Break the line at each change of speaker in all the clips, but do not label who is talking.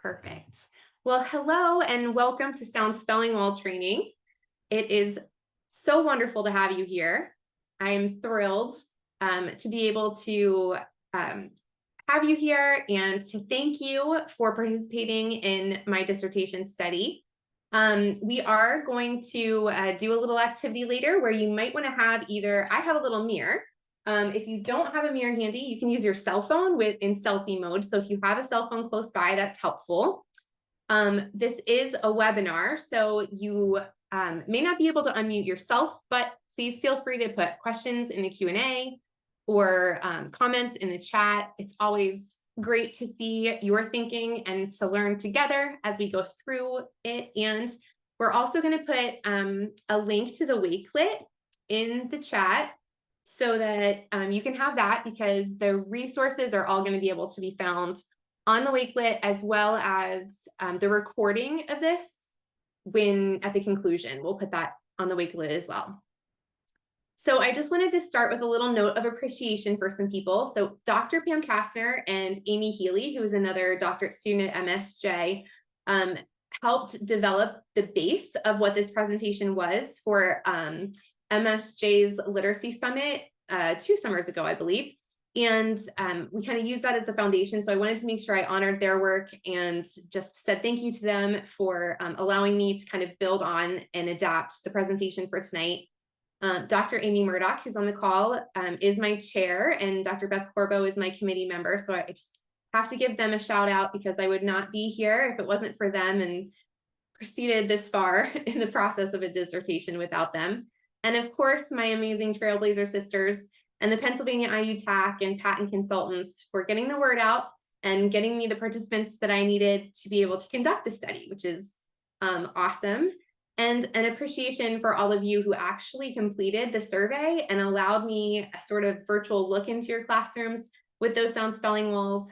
Perfect. Well, hello and welcome to Sound Spelling Wall training. It is so wonderful to have you here. I am thrilled to be able to have you here and to thank you for participating in my dissertation study. We are going to do a little activity later where you might want to have I have a little mirror. If you don't have a mirror handy, you can use your cell phone in selfie mode. So if you have a cell phone close by, that's helpful. This is a webinar, so you may not be able to unmute yourself, but please feel free to put questions in the Q&A or comments in the chat. It's always great to see your thinking and to learn together as we go through it. And we're also going to put a link to the Wakelet in the chat so that you can have that, because the resources are all going to be able to be found on the Wakelet, as well as the recording of this at the conclusion. We'll put that on the Wakelet as well. So I just wanted to start with a little note of appreciation for some people. So Dr. Pam Kastner and Amy Healy, who is another doctorate student at MSJ, helped develop the base of what this presentation was for MSJ's Literacy Summit 2 summers ago, I believe. And we kind of used that as a foundation. So I wanted to make sure I honored their work and just said thank you to them for allowing me to kind of build on and adapt the presentation for tonight. Dr. Amy Murdoch, who's on the call, is my chair, and Dr. Beth Corbo is my committee member. So I just have to give them a shout out, because I would not be here if it wasn't for them and proceeded this far in the process of a dissertation without them. And of course, my amazing Trailblazer sisters and the Pennsylvania IU-TAC and patent consultants for getting the word out and getting me the participants that I needed to be able to conduct the study, which is awesome. And an appreciation for all of you who actually completed the survey and allowed me a sort of virtual look into your classrooms with those sound spelling walls.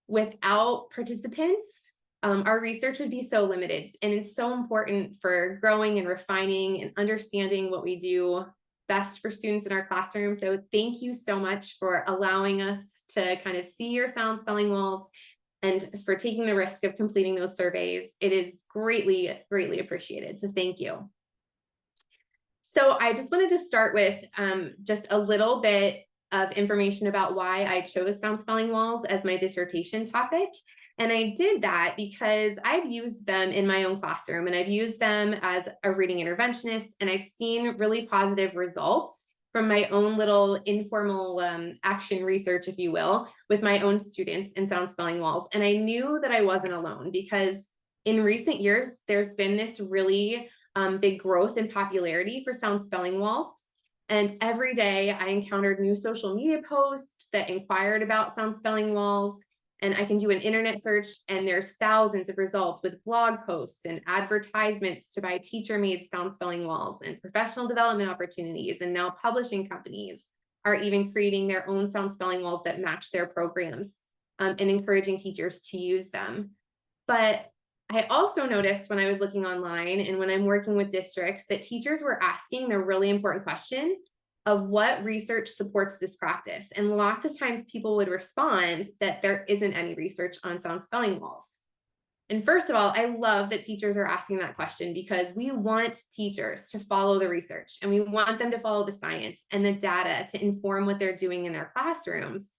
Without participants, our research would be so limited, and it's so important for growing and refining and understanding what we do best for students in our classroom. So thank you so much for allowing us to kind of see your sound spelling walls and for taking the risk of completing those surveys. It is greatly, greatly appreciated. So thank you. So I just wanted to start with just a little bit of information about why I chose sound spelling walls as my dissertation topic. And I did that because I've used them in my own classroom, and I've used them as a reading interventionist, and I've seen really positive results from my own little informal action research, if you will, with my own students in sound spelling walls. And I knew that I wasn't alone, because in recent years, there's been this really big growth in popularity for sound spelling walls. And every day I encountered new social media posts that inquired about sound spelling walls. And I can do an internet search, and there's thousands of results with blog posts and advertisements to buy teacher-made sound spelling walls, and professional development opportunities. And now publishing companies are even creating their own sound spelling walls that match their programs and encouraging teachers to use them. But I also noticed when I was looking online and when I'm working with districts that teachers were asking the really important question of what research supports this practice. And lots of times people would respond that there isn't any research on sound spelling walls. And first of all, I love that teachers are asking that question, because we want teachers to follow the research, and we want them to follow the science and the data to inform what they're doing in their classrooms.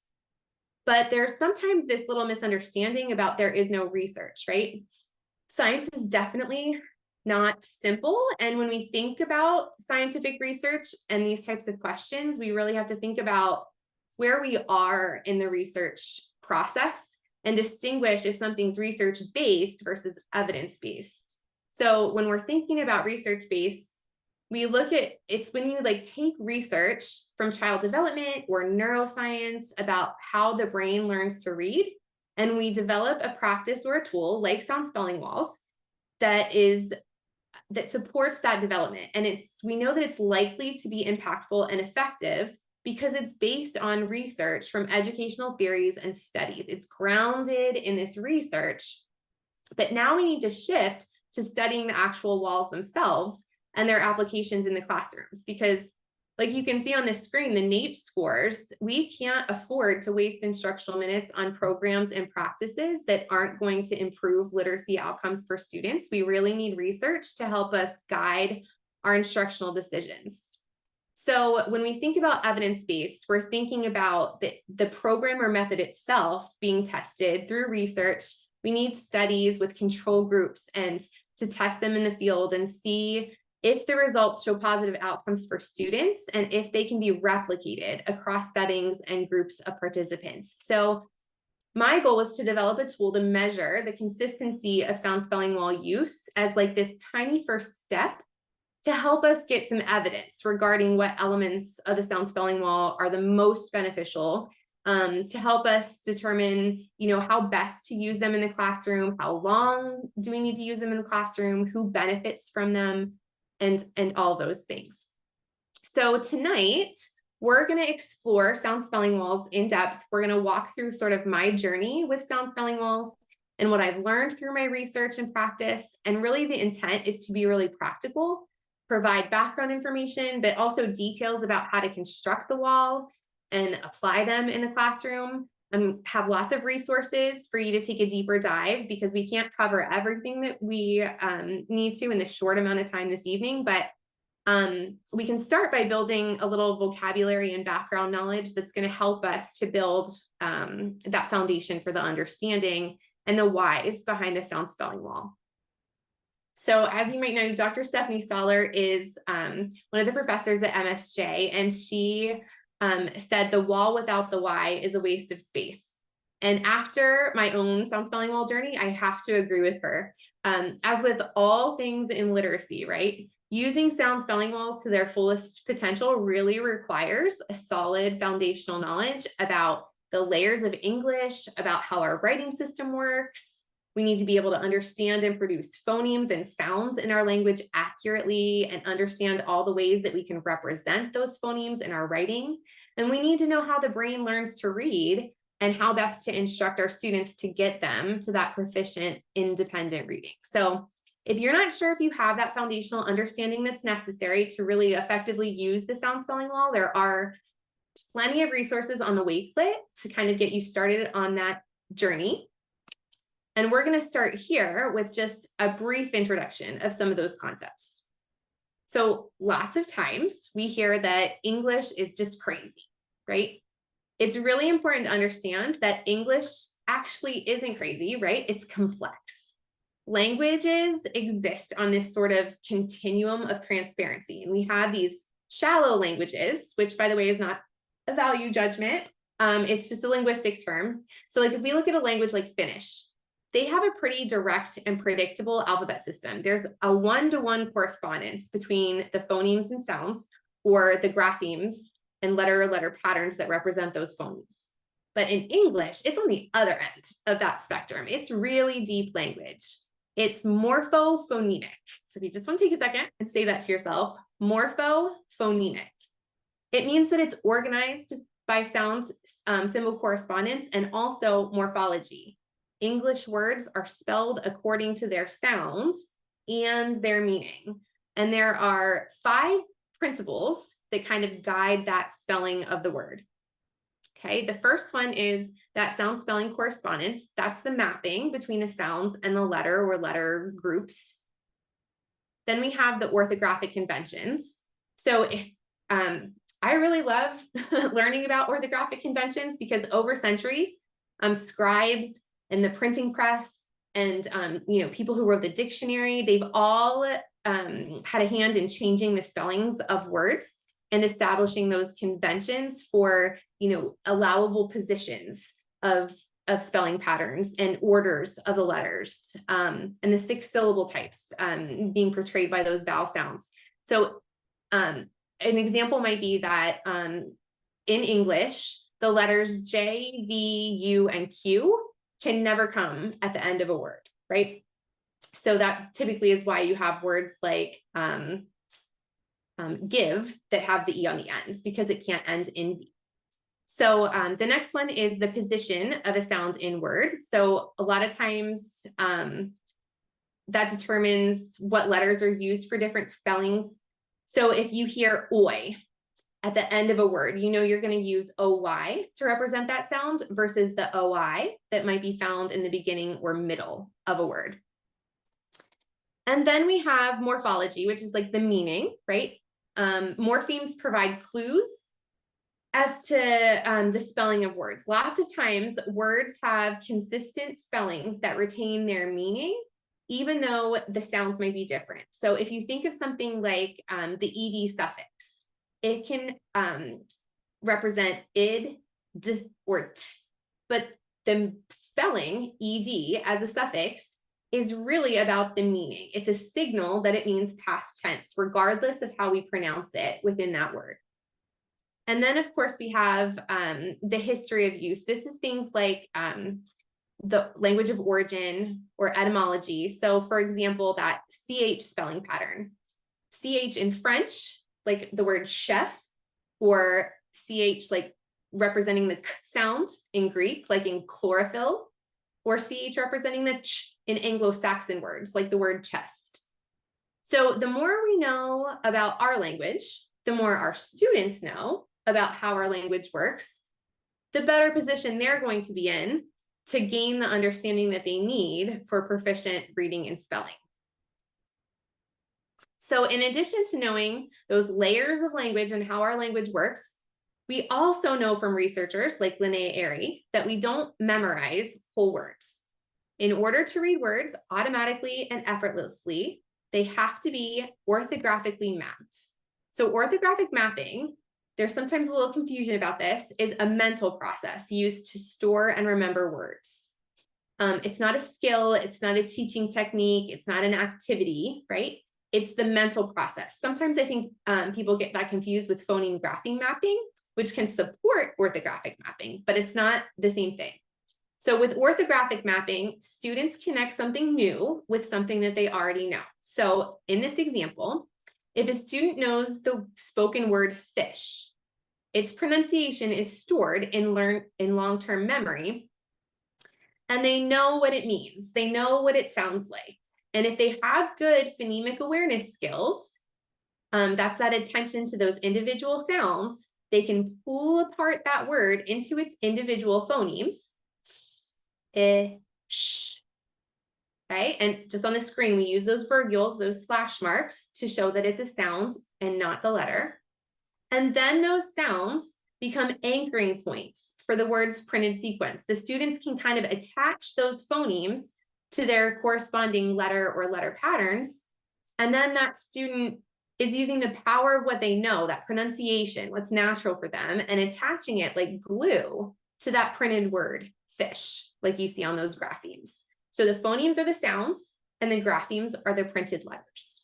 But there's sometimes this little misunderstanding about there is no research, right? Science is definitely not simple. And when we think about scientific research and these types of questions, we really have to think about where we are in the research process and distinguish if something's research-based versus evidence-based. So when we're thinking about research-based, we look at it's when you take research from child development or neuroscience about how the brain learns to read, and we develop a practice or a tool like sound spelling walls that supports that development. And we know that it's likely to be impactful and effective because it's based on research from educational theories and studies. It's grounded in this research. But now we need to shift to studying the actual walls themselves and their applications in the classrooms, because like you can see on the screen, the NAEP scores, we can't afford to waste instructional minutes on programs and practices that aren't going to improve literacy outcomes for students. We really need research to help us guide our instructional decisions. So when we think about evidence-based, we're thinking about the program or method itself being tested through research. We need studies with control groups and to test them in the field and see if the results show positive outcomes for students and if they can be replicated across settings and groups of participants. So my goal was to develop a tool to measure the consistency of sound spelling wall use as like this tiny first step to help us get some evidence regarding what elements of the sound spelling wall are the most beneficial, to help us determine, how best to use them in the classroom, how long do we need to use them in the classroom, who benefits from them, and all those things. So tonight, we're going to explore sound spelling walls in depth. We're going to walk through sort of my journey with sound spelling walls and what I've learned through my research and practice. And really the intent is to be really practical, provide background information, but also details about how to construct the wall and apply them in the classroom. Have lots of resources for you to take a deeper dive because we can't cover everything that we need to in the short amount of time this evening, but we can start by building a little vocabulary and background knowledge that's going to help us to build that foundation for the understanding and the whys behind the sound spelling wall. So as you might know, Dr. Stephanie Stoller is one of the professors at MSJ, and she said the wall without the why is a waste of space. And after my own sound spelling wall journey, I have to agree with her. As with all things in literacy, right? Using sound spelling walls to their fullest potential really requires a solid foundational knowledge about the layers of English, about how our writing system works. We need to be able to understand and produce phonemes and sounds in our language accurately and understand all the ways that we can represent those phonemes in our writing. And we need to know how the brain learns to read and how best to instruct our students to get them to that proficient, independent reading. So if you're not sure if you have that foundational understanding that's necessary to really effectively use the sound spelling wall, there are plenty of resources on the Wakelet to kind of get you started on that journey. And we're going to start here with just a brief introduction of some of those concepts. So lots of times we hear that English is just crazy, right? It's really important to understand that English actually isn't crazy, right? It's complex. Languages exist on this sort of continuum of transparency. And we have these shallow languages, which by the way is not a value judgment. It's just a linguistic term. So like if we look at a language like Finnish, they have a pretty direct and predictable alphabet system. There's a one-to-one correspondence between the phonemes and sounds, or the graphemes and letter patterns that represent those phonemes. But in English, it's on the other end of that spectrum. It's really deep language. It's morphophonemic. So if you just want to take a second and say that to yourself, morphophonemic. It means that it's organized by sound symbol correspondence and also morphology. English words are spelled according to their sound and their meaning. And there are 5 principles that kind of guide that spelling of the word. Okay, the first one is that sound spelling correspondence. That's the mapping between the sounds and the letter or letter groups. Then we have the orthographic conventions. So if I really love learning about orthographic conventions because over centuries, scribes and the printing press and people who wrote the dictionary, they've all had a hand in changing the spellings of words and establishing those conventions for allowable positions of spelling patterns and orders of the letters, and the 6-syllable types being portrayed by those vowel sounds. So an example might be that in English, the letters J, V, U, and Q can never come at the end of a word, right? So that typically is why you have words like give that have the E on the end, because it can't end in V. So the next one is the position of a sound in word. So a lot of times that determines what letters are used for different spellings. So if you hear oi, at the end of a word, you know you're going to use OY to represent that sound versus the OI that might be found in the beginning or middle of a word. And then we have morphology, which is like the meaning, right? Morphemes provide clues as to the spelling of words. Lots of times words have consistent spellings that retain their meaning, even though the sounds may be different. So if you think of something like the ed suffix, it can represent id, d, or t, but the spelling ed as a suffix is really about the meaning. It's a signal that it means past tense, regardless of how we pronounce it within that word. And then, of course, we have the history of use. This is things like the language of origin or etymology. So, for example, that CH spelling pattern. CH in French, like the word chef, or CH like representing the k sound in Greek, like in chlorophyll, or CH representing the ch in Anglo-Saxon words, like the word chest. So the more we know about our language, the more our students know about how our language works, the better position they're going to be in to gain the understanding that they need for proficient reading and spelling. So in addition to knowing those layers of language and how our language works, we also know from researchers like Linnea Airy that we don't memorize whole words. In order to read words automatically and effortlessly, they have to be orthographically mapped. So orthographic mapping, there's sometimes a little confusion about this, is a mental process used to store and remember words. It's not a skill, it's not a teaching technique, it's not an activity, right? It's the mental process. Sometimes I think people get that confused with phoneme grapheme mapping, which can support orthographic mapping, but it's not the same thing. So with orthographic mapping, students connect something new with something that they already know. So in this example, if a student knows the spoken word fish, its pronunciation is stored in long-term memory, and they know what it means. They know what it sounds like. And if they have good phonemic awareness skills, that's that attention to those individual sounds, they can pull apart that word into its individual phonemes. Sh. Right? And just on the screen, we use those virgules, those slash marks, to show that it's a sound and not the letter. And then those sounds become anchoring points for the word's printed sequence. The students can kind of attach those phonemes to their corresponding letter or letter patterns. And then that student is using the power of what they know, that pronunciation, what's natural for them, and attaching it like glue to that printed word, fish, like you see on those graphemes. So the phonemes are the sounds and the graphemes are the printed letters.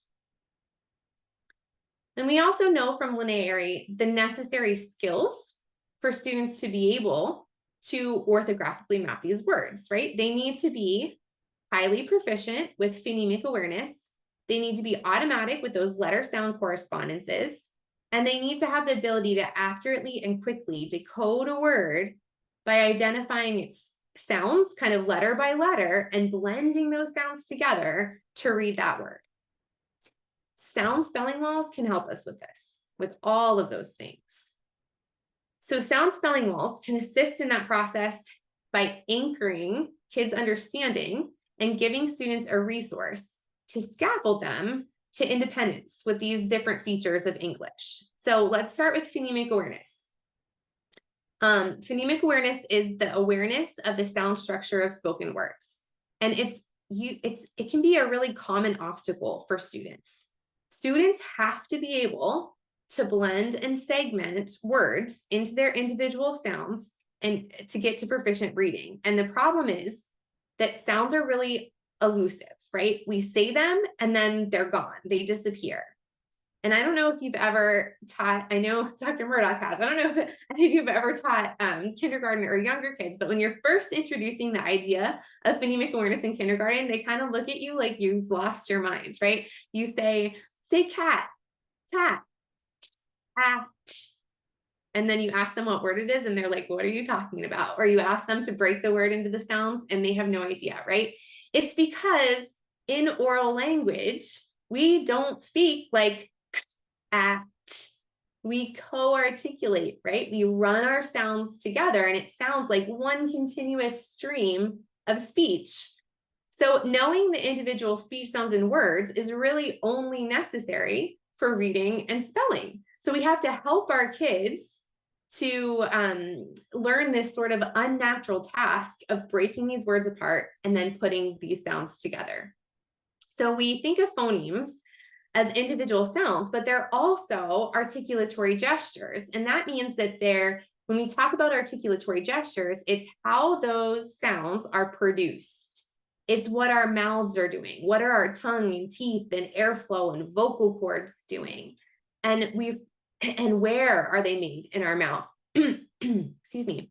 And we also know from Linnea Airy the necessary skills for students to be able to orthographically map these words, right? They need to be highly proficient with phonemic awareness. They need to be automatic with those letter sound correspondences. And they need to have the ability to accurately and quickly decode a word by identifying its sounds kind of letter by letter and blending those sounds together to read that word. Sound spelling walls can help us with this, with all of those things. So sound spelling walls can assist in that process by anchoring kids' understanding and giving students a resource to scaffold them to independence with these different features of English. So let's start with phonemic awareness. Phonemic awareness is the awareness of the sound structure of spoken words. And it can be a really common obstacle for students. Students have to be able to blend and segment words into their individual sounds and to get to proficient reading. And the problem is that sounds are really elusive, right? We say them and then they're gone, they disappear. And I don't know if you've ever taught, I know Dr. Murdoch has, I don't know if you've ever taught kindergarten or younger kids, but when you're first introducing the idea of phonemic awareness in kindergarten, they kind of look at you like you've lost your mind, right? You say cat, cat, and then you ask them what word it is and they're like, what are you talking about? Or you ask them to break the word into the sounds and they have no idea, right? It's because in oral language, we don't speak like at. we co-articulate, right? We run our sounds together and it sounds like one continuous stream of speech. So knowing the individual speech sounds in words is really only necessary for reading and spelling. So we have to help our kids to learn this sort of unnatural task of breaking these words apart and then putting these sounds together. So we think of phonemes as individual sounds, but they're also articulatory gestures. And that means that when we talk about articulatory gestures, it's how those sounds are produced. It's what our mouths are doing. What are our tongue and teeth and airflow and vocal cords doing? And where are they made in our mouth? Excuse me.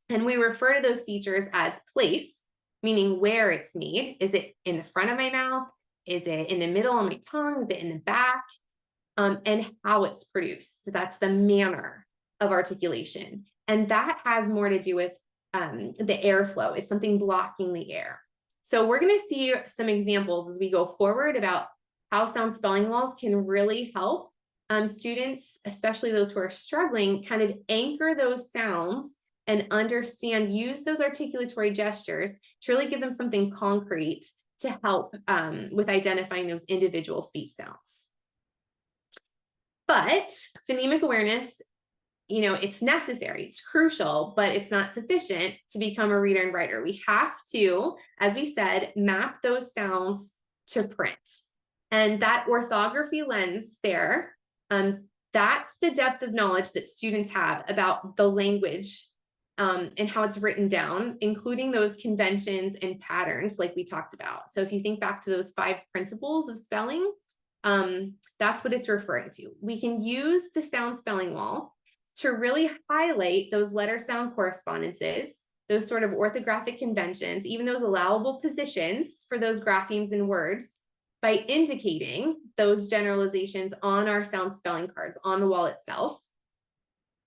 And we refer to those features as place, meaning where it's made. Is it in the front of my mouth? Is it in the middle of my tongue? Is it in the back? And how it's produced. So that's the manner of articulation. And that has more to do with the airflow. Is something blocking the air? So we're going to see some examples as we go forward about how sound spelling walls can really help students, especially those who are struggling, kind of anchor those sounds and use those articulatory gestures to really give them something concrete to help with identifying those individual speech sounds. But phonemic awareness, it's necessary, it's crucial, but it's not sufficient to become a reader and writer. We have to, as we said, map those sounds to print. And that orthography lens there, that's the depth of knowledge that students have about the language and how it's written down, including those conventions and patterns like we talked about. So if you think back to those 5 principles of spelling, that's what it's referring to. We can use the sound spelling wall to really highlight those letter sound correspondences, those sort of orthographic conventions, even those allowable positions for those graphemes and words, by indicating those generalizations on our sound spelling cards on the wall itself.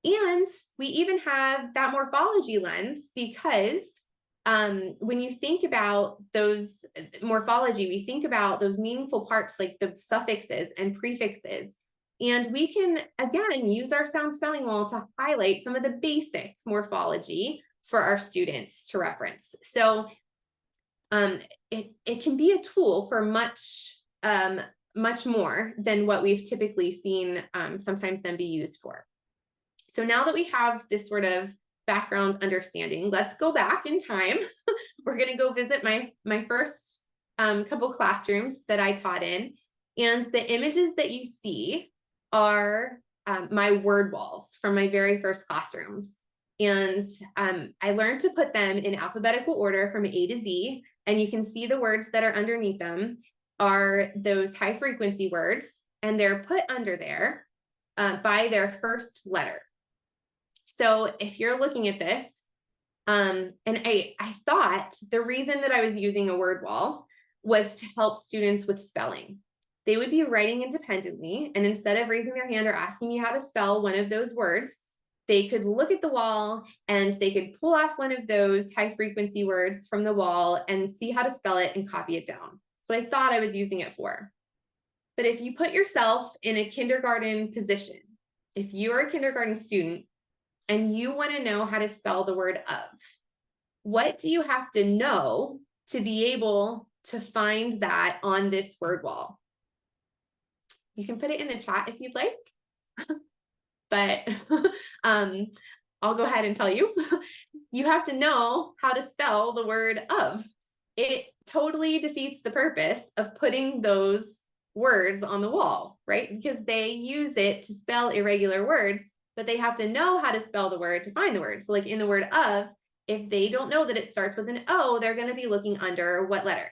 And we even have that morphology lens because when you think about those morphology, we think about those meaningful parts like the suffixes and prefixes. And we can, again, use our sound spelling wall to highlight some of the basic morphology for our students to reference. So it can be a tool for much more than what we've typically seen sometimes them be used for. So now that we have this sort of background understanding, let's go back in time. We're going to go visit my first couple classrooms that I taught in. And the images that you see are my word walls from my very first classrooms. And I learned to put them in alphabetical order from A to Z. And you can see the words that are underneath them are those high frequency words. And they're put under there by their first letter. So if you're looking at this, and I thought the reason that I was using a word wall was to help students with spelling. They would be writing independently, and instead of raising their hand or asking me how to spell one of those words, they could look at the wall and they could pull off one of those high frequency words from the wall and see how to spell it and copy it down. That's what I thought I was using it for. But if you put yourself in a kindergarten position, if you're a kindergarten student and you want to know how to spell the word of, what do you have to know to be able to find that on this word wall? You can put it in the chat if you'd like, but I'll go ahead and tell you. You have to know how to spell the word of. It totally defeats the purpose of putting those words on the wall, right? Because they use it to spell irregular words, but they have to know how to spell the word to find the word. So like in the word of, if they don't know that it starts with an O, they're going to be looking under what letter?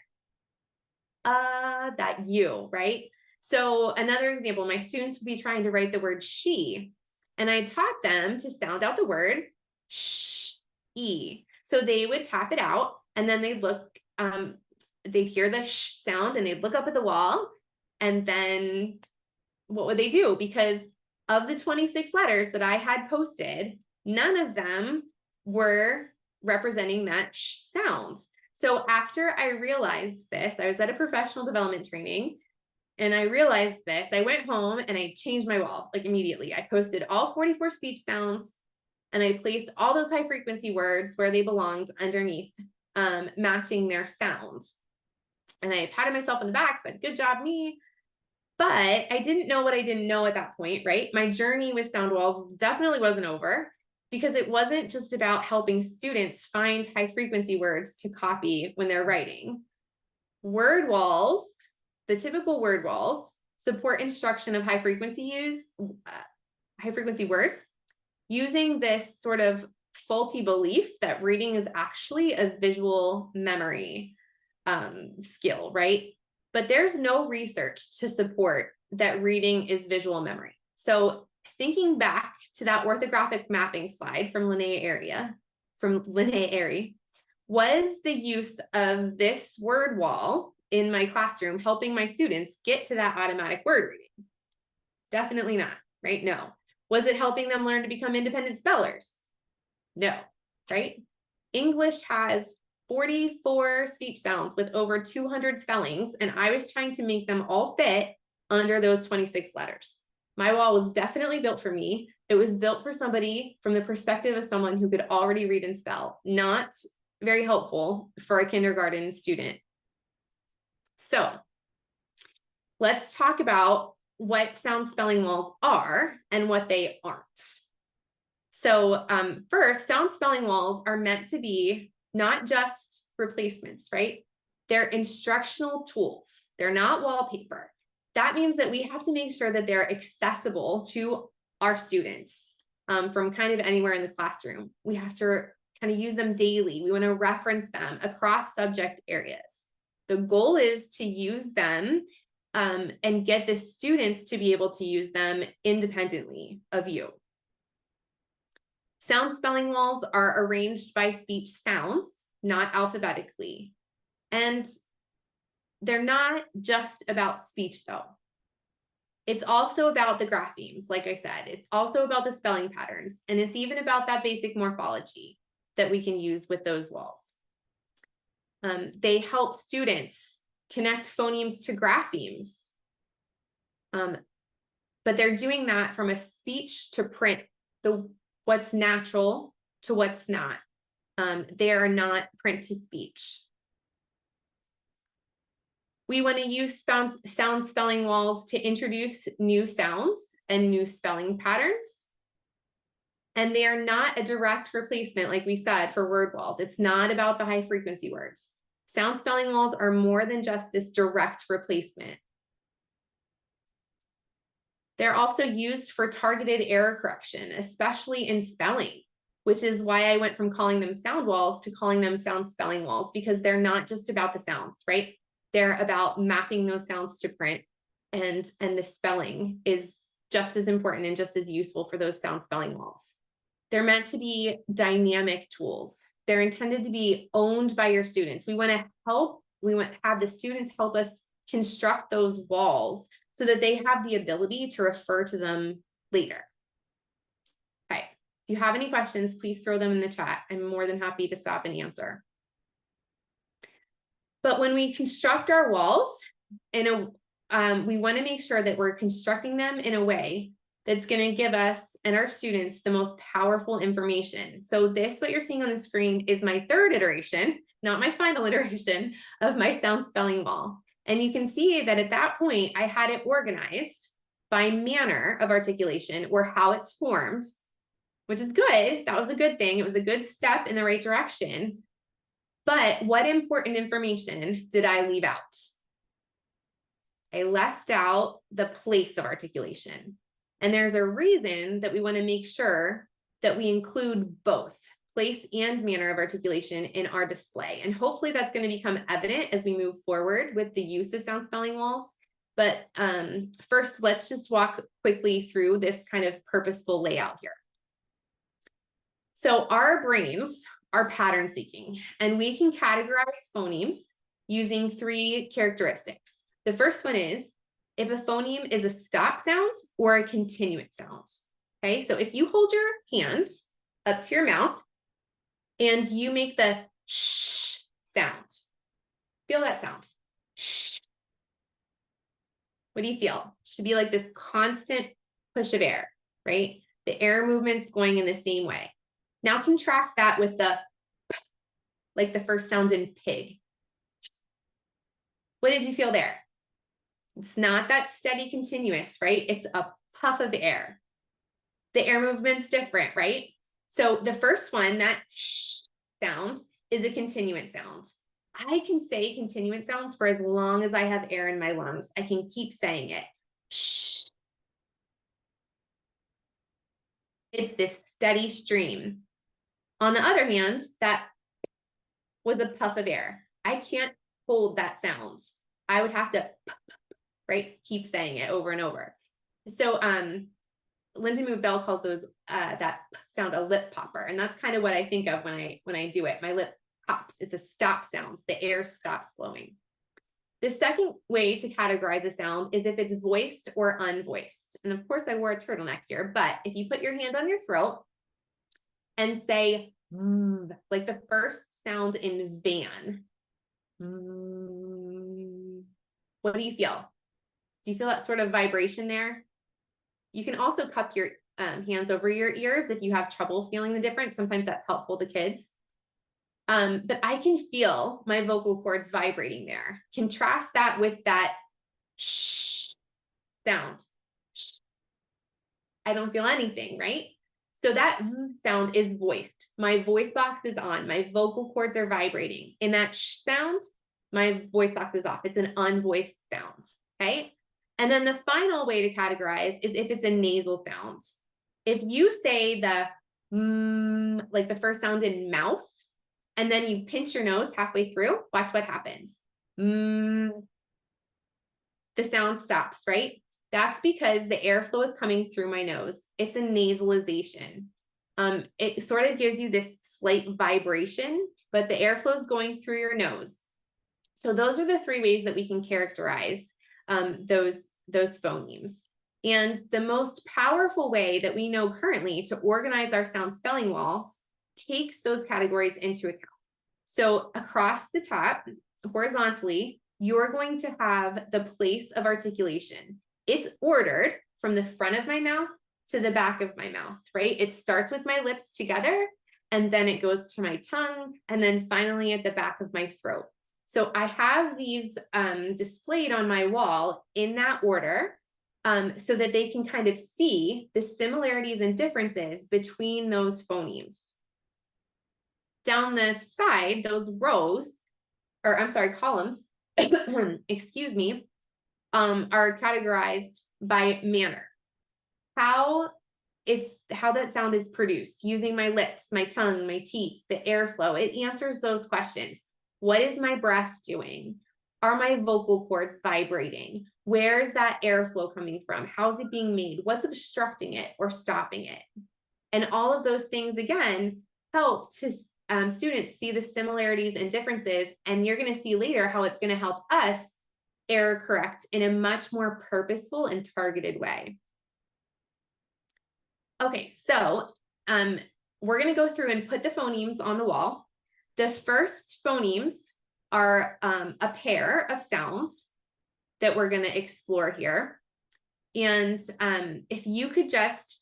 That U, right? So another example, my students would be trying to write the word she, and I taught them to sound out the word sh-e. So they would tap it out, and then they'd look, they'd hear the sh sound, and they'd look up at the wall, and then what would they do? Because of the 26 letters that I had posted, none of them were representing that sh sound. So after I realized this, I was at a professional development training, And I realized this. I went home and I changed my wall like immediately. I posted all 44 speech sounds and I placed all those high frequency words where they belonged underneath, matching their sound. And I patted myself on the back, said, good job, me. But I didn't know what I didn't know at that point, right? My journey with sound walls definitely wasn't over, because it wasn't just about helping students find high frequency words to copy when they're writing. Word walls, the typical word walls, support instruction of high frequency words, using this sort of faulty belief that reading is actually a visual memory skill, right? But there's no research to support that reading is visual memory. So thinking back to that orthographic mapping slide from Linnaea Airy, was the use of this word wall in my classroom helping my students get to that automatic word reading? Definitely not, right? No. Was it helping them learn to become independent spellers? No, right? English has 44 speech sounds with over 200 spellings, and I was trying to make them all fit under those 26 letters. My wall was definitely built for me. It was built for somebody from the perspective of someone who could already read and spell, not very helpful for a kindergarten student. So let's talk about what sound spelling walls are and what they aren't. So first, sound spelling walls are meant to be not just replacements, right? They're instructional tools. They're not wallpaper. That means that we have to make sure that they're accessible to our students from kind of anywhere in the classroom. We have to kind of use them daily. We want to reference them across subject areas. The goal is to use them and get the students to be able to use them independently of you. Sound spelling walls are arranged by speech sounds, not alphabetically. And they're not just about speech, though. It's also about the graphemes, like I said. It's also about the spelling patterns, and it's even about that basic morphology that we can use with those walls. They help students connect phonemes to graphemes, but they're doing that from a speech to print, what's natural to what's not. They are not print to speech. We want to use sound spelling walls to introduce new sounds and new spelling patterns. And they are not a direct replacement, like we said, for word walls. It's not about the high frequency words. Sound spelling walls are more than just this direct replacement. They're also used for targeted error correction, especially in spelling, which is why I went from calling them sound walls to calling them sound spelling walls, because they're not just about the sounds, right? They're about mapping those sounds to print, and the spelling is just as important and just as useful for those sound spelling walls. They're meant to be dynamic tools. They're intended to be owned by your students. We want to have the students help us construct those walls so that they have the ability to refer to them later. Okay, if you have any questions, please throw them in the chat. I'm more than happy to stop and answer. But when we construct our walls, we want to make sure that we're constructing them in a way that's going to give us and our students the most powerful information. So what you're seeing on the screen is my third iteration, not my final iteration, of my sound spelling wall. And you can see that at that point, I had it organized by manner of articulation, or how it's formed, which is good. That was a good thing. It was a good step in the right direction. But what important information did I leave out? I left out the place of articulation. And there's a reason that we want to make sure that we include both place and manner of articulation in our display. And hopefully that's going to become evident as we move forward with the use of sound spelling walls. But first, let's just walk quickly through this kind of purposeful layout here. So our brains are pattern seeking, and we can categorize phonemes using 3 characteristics. The first one is if a phoneme is a stop sound or a continuous sound. Okay, so if you hold your hand up to your mouth and you make the shh sound, feel that sound. Shh. What do you feel? It should be like this constant push of air, right? The air movement's going in the same way. Now contrast that with like the first sound in pig. What did you feel there? It's not that steady continuous, right? It's a puff of air. The air movement's different, right? So the first one, that sh sound, is a continuant sound. I can say continuant sounds for as long as I have air in my lungs. I can keep saying it. Shh. It's this steady stream. On the other hand, that was a puff of air. I can't hold that sound. I would have to, right, keep saying it over and over. So Linda Bell calls those that sound a lip popper, and that's kind of what I think of when I do it. My lip pops. It's a stop sound. The air stops flowing. The second way to categorize a sound is if it's voiced or unvoiced. And of course, I wore a turtleneck here, but if you put your hand on your throat and say, like the first sound in van, what do you feel? Do you feel that sort of vibration there? You can also cup your hands over your ears if you have trouble feeling the difference. Sometimes that's helpful to kids. But I can feel my vocal cords vibrating there. Contrast that with that shh sound. Shh. I don't feel anything, right? So that sound is voiced. My voice box is on. My vocal cords are vibrating. In that shh sound, my voice box is off. It's an unvoiced sound, okay? And then the final way to categorize is if it's a nasal sound. If you say the like the first sound in mouse, and then you pinch your nose halfway through, watch what happens. The sound stops, right? That's because the airflow is coming through my nose. It's a nasalization. It sort of gives you this slight vibration, but the airflow is going through your nose. So those are the three ways that we can characterize those phonemes. And the most powerful way that we know currently to organize our sound spelling walls takes those categories into account. So across the top, horizontally, you're going to have the place of articulation. It's ordered from the front of my mouth to the back of my mouth, right? It starts with my lips together, and then it goes to my tongue, and then finally at the back of my throat. So I have these displayed on my wall in that order so that they can kind of see the similarities and differences between those phonemes. Down the side, those rows, or I'm sorry, columns, excuse me, are categorized by manner. How that sound is produced using my lips, my tongue, my teeth, the airflow. It answers those questions. What is my breath doing? Are my vocal cords vibrating? Where is that airflow coming from? How is it being made? What's obstructing it or stopping it? And all of those things, again, help to students see the similarities and differences. And you're going to see later how it's going to help us error correct in a much more purposeful and targeted way. Okay, so we're going to go through and put the phonemes on the wall. The first phonemes are a pair of sounds that we're going to explore here. And if you could just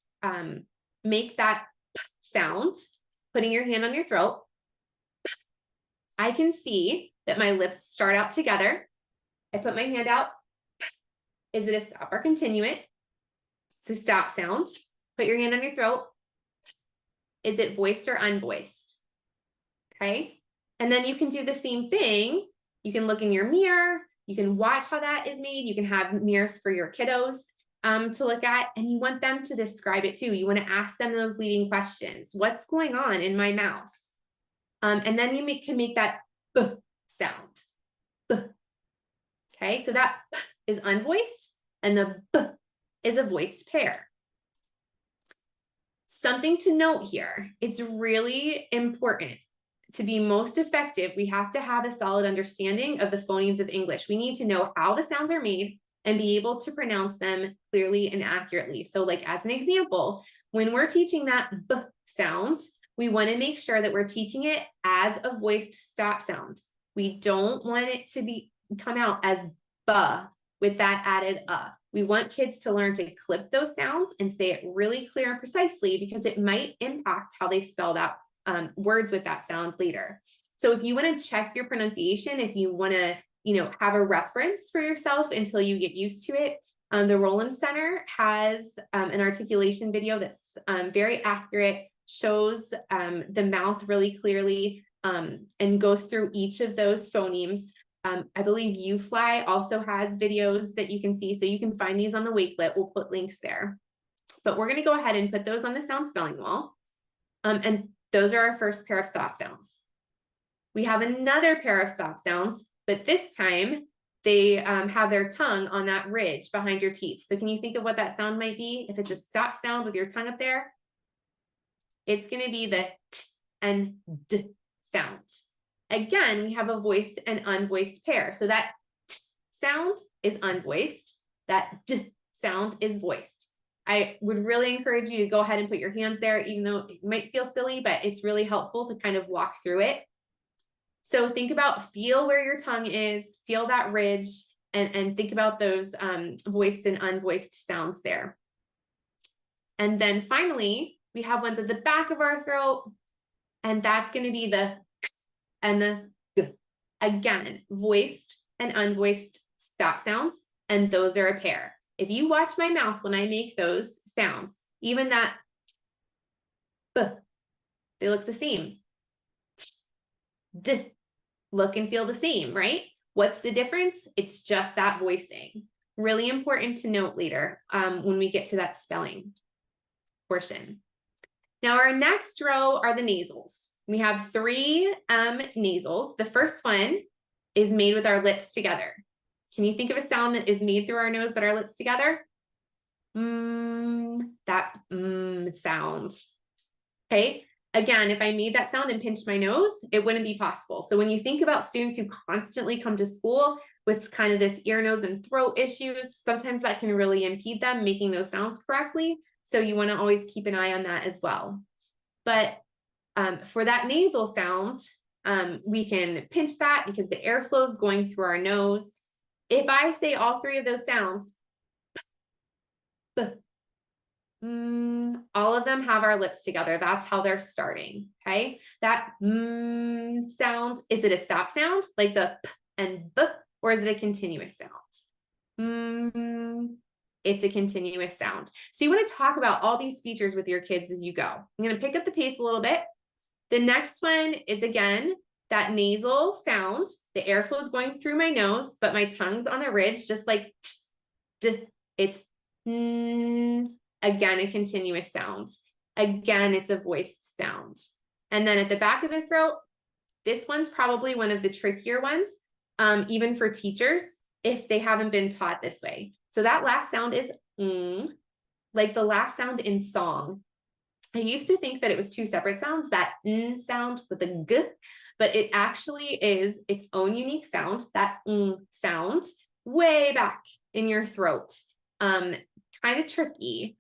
make that sound, putting your hand on your throat, I can see that my lips start out together. I put my hand out. Is it a stop or continuant? It's a stop sound. Put your hand on your throat. Is it voiced or unvoiced? Okay. And then you can do the same thing. You can look in your mirror. You can watch how that is made. You can have mirrors for your kiddos to look at, and you want them to describe it too. You want to ask them those leading questions. What's going on in my mouth? And then you can make that B sound. B. Okay, so that B is unvoiced, and the B is a voiced pair. Something to note here, it's really important. To be most effective, we have to have a solid understanding of the phonemes of English. We need to know how the sounds are made and be able to pronounce them clearly and accurately. So like as an example, when we're teaching that B sound, we want to make sure that we're teaching it as a voiced stop sound. We don't want it to come out as B with that added We want kids to learn to clip those sounds and say it really clear and precisely, because it might impact how they spell out words with that sound later. So if you want to check your pronunciation, if you want to, have a reference for yourself until you get used to it, the Roland Center has an articulation video that's very accurate, shows the mouth really clearly, and goes through each of those phonemes. I believe UFly also has videos that you can see, so you can find these on the Wakelet. We'll put links there. But we're going to go ahead and put those on the sound spelling wall. And those are our first pair of stop sounds. We have another pair of stop sounds, but this time they have their tongue on that ridge behind your teeth. So can you think of what that sound might be? If it's a stop sound with your tongue up there, it's going to be the t and d sound. Again, we have a voiced and unvoiced pair. So that t sound is unvoiced. That d sound is voiced. I would really encourage you to go ahead and put your hands there, even though it might feel silly, but it's really helpful to kind of walk through it. So think about, feel where your tongue is, feel that ridge, and think about those voiced and unvoiced sounds there. And then finally, we have ones at the back of our throat, and that's going to be the and the g. Again, voiced and unvoiced stop sounds, and those are a pair. If you watch my mouth when I make those sounds, even that b, they look the same. T, d, look and feel the same, right? What's the difference? It's just that voicing. Really important to note later when we get to that spelling portion. Now our next row are the nasals. We have 3 nasals. The first one is made with our lips together. Can you think of a sound that is made through our nose but our lips together? That sound. Okay. Again, if I made that sound and pinched my nose, it wouldn't be possible. So when you think about students who constantly come to school with kind of this ear, nose, and throat issues, sometimes that can really impede them making those sounds correctly. So you want to always keep an eye on that as well. But for that nasal sound, we can pinch that because the airflow is going through our nose. If I say all 3 of those sounds, all of them have our lips together. That's how they're starting, okay? That sound, is it a stop sound, like the p and b, or is it a continuous sound? It's a continuous sound. So you want to talk about all these features with your kids as you go. I'm going to pick up the pace a little bit. The next one is, again, that nasal sound. The airflow is going through my nose, but my tongue's on a ridge, just like t, d. It's again, a continuous sound. Again, it's a voiced sound. And then at the back of the throat, this one's probably one of the trickier ones, even for teachers, if they haven't been taught this way. So that last sound is like the last sound in song. I used to think that it was 2 separate sounds, that sound with the g, but it actually is its own unique sound, that sound way back in your throat. Kind of tricky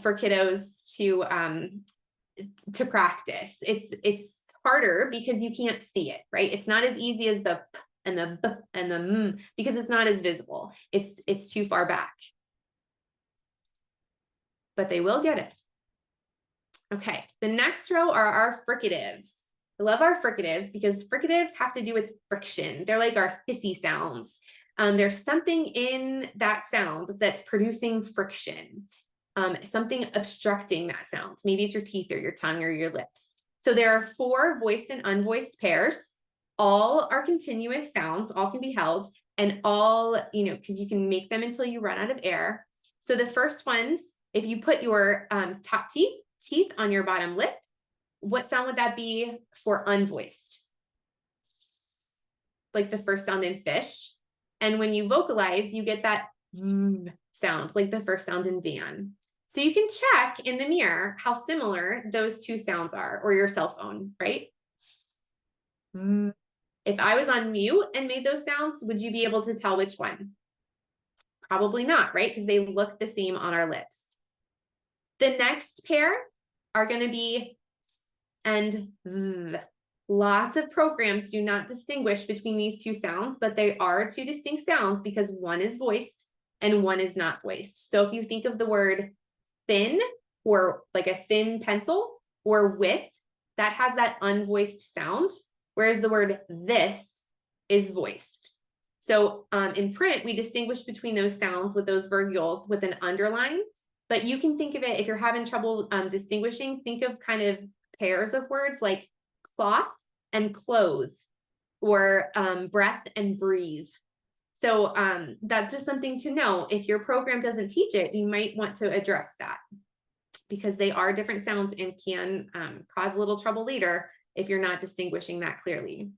for kiddos to practice. It's harder because you can't see it, right? It's not as easy as the p and the b and the m, because it's not as visible. It's too far back. But they will get it. Okay, the next row are our fricatives. I love our fricatives because fricatives have to do with friction. They're like our hissy sounds. There's something in that sound that's producing friction, something obstructing that sound. Maybe it's your teeth or your tongue or your lips. So there are 4 voiced and unvoiced pairs. All are continuous sounds, all can be held, and all, because you can make them until you run out of air. So the first ones, if you put your top teeth on your bottom lip, what sound would that be for unvoiced? Like the first sound in fish. And when you vocalize, you get that sound, like the first sound in van. So you can check in the mirror how similar those 2 sounds are, or your cell phone, right? If I was on mute and made those sounds, would you be able to tell which one? Probably not, right? Because they look the same on our lips. The next pair are going to be and z. Lots of programs do not distinguish between these two sounds, but they are two distinct sounds because one is voiced and one is not voiced. So if you think of the word thin, or like a thin pencil, or with, that has that unvoiced sound, whereas the word this is voiced. So in print, we distinguish between those sounds with those virgules with an underline, but you can think of it, if you're having trouble distinguishing, think of kind of pairs of words like cloth and clothe, or breath and breathe. So that's just something to know. If your program doesn't teach it, you might want to address that, because they are different sounds and can cause a little trouble later if you're not distinguishing that clearly.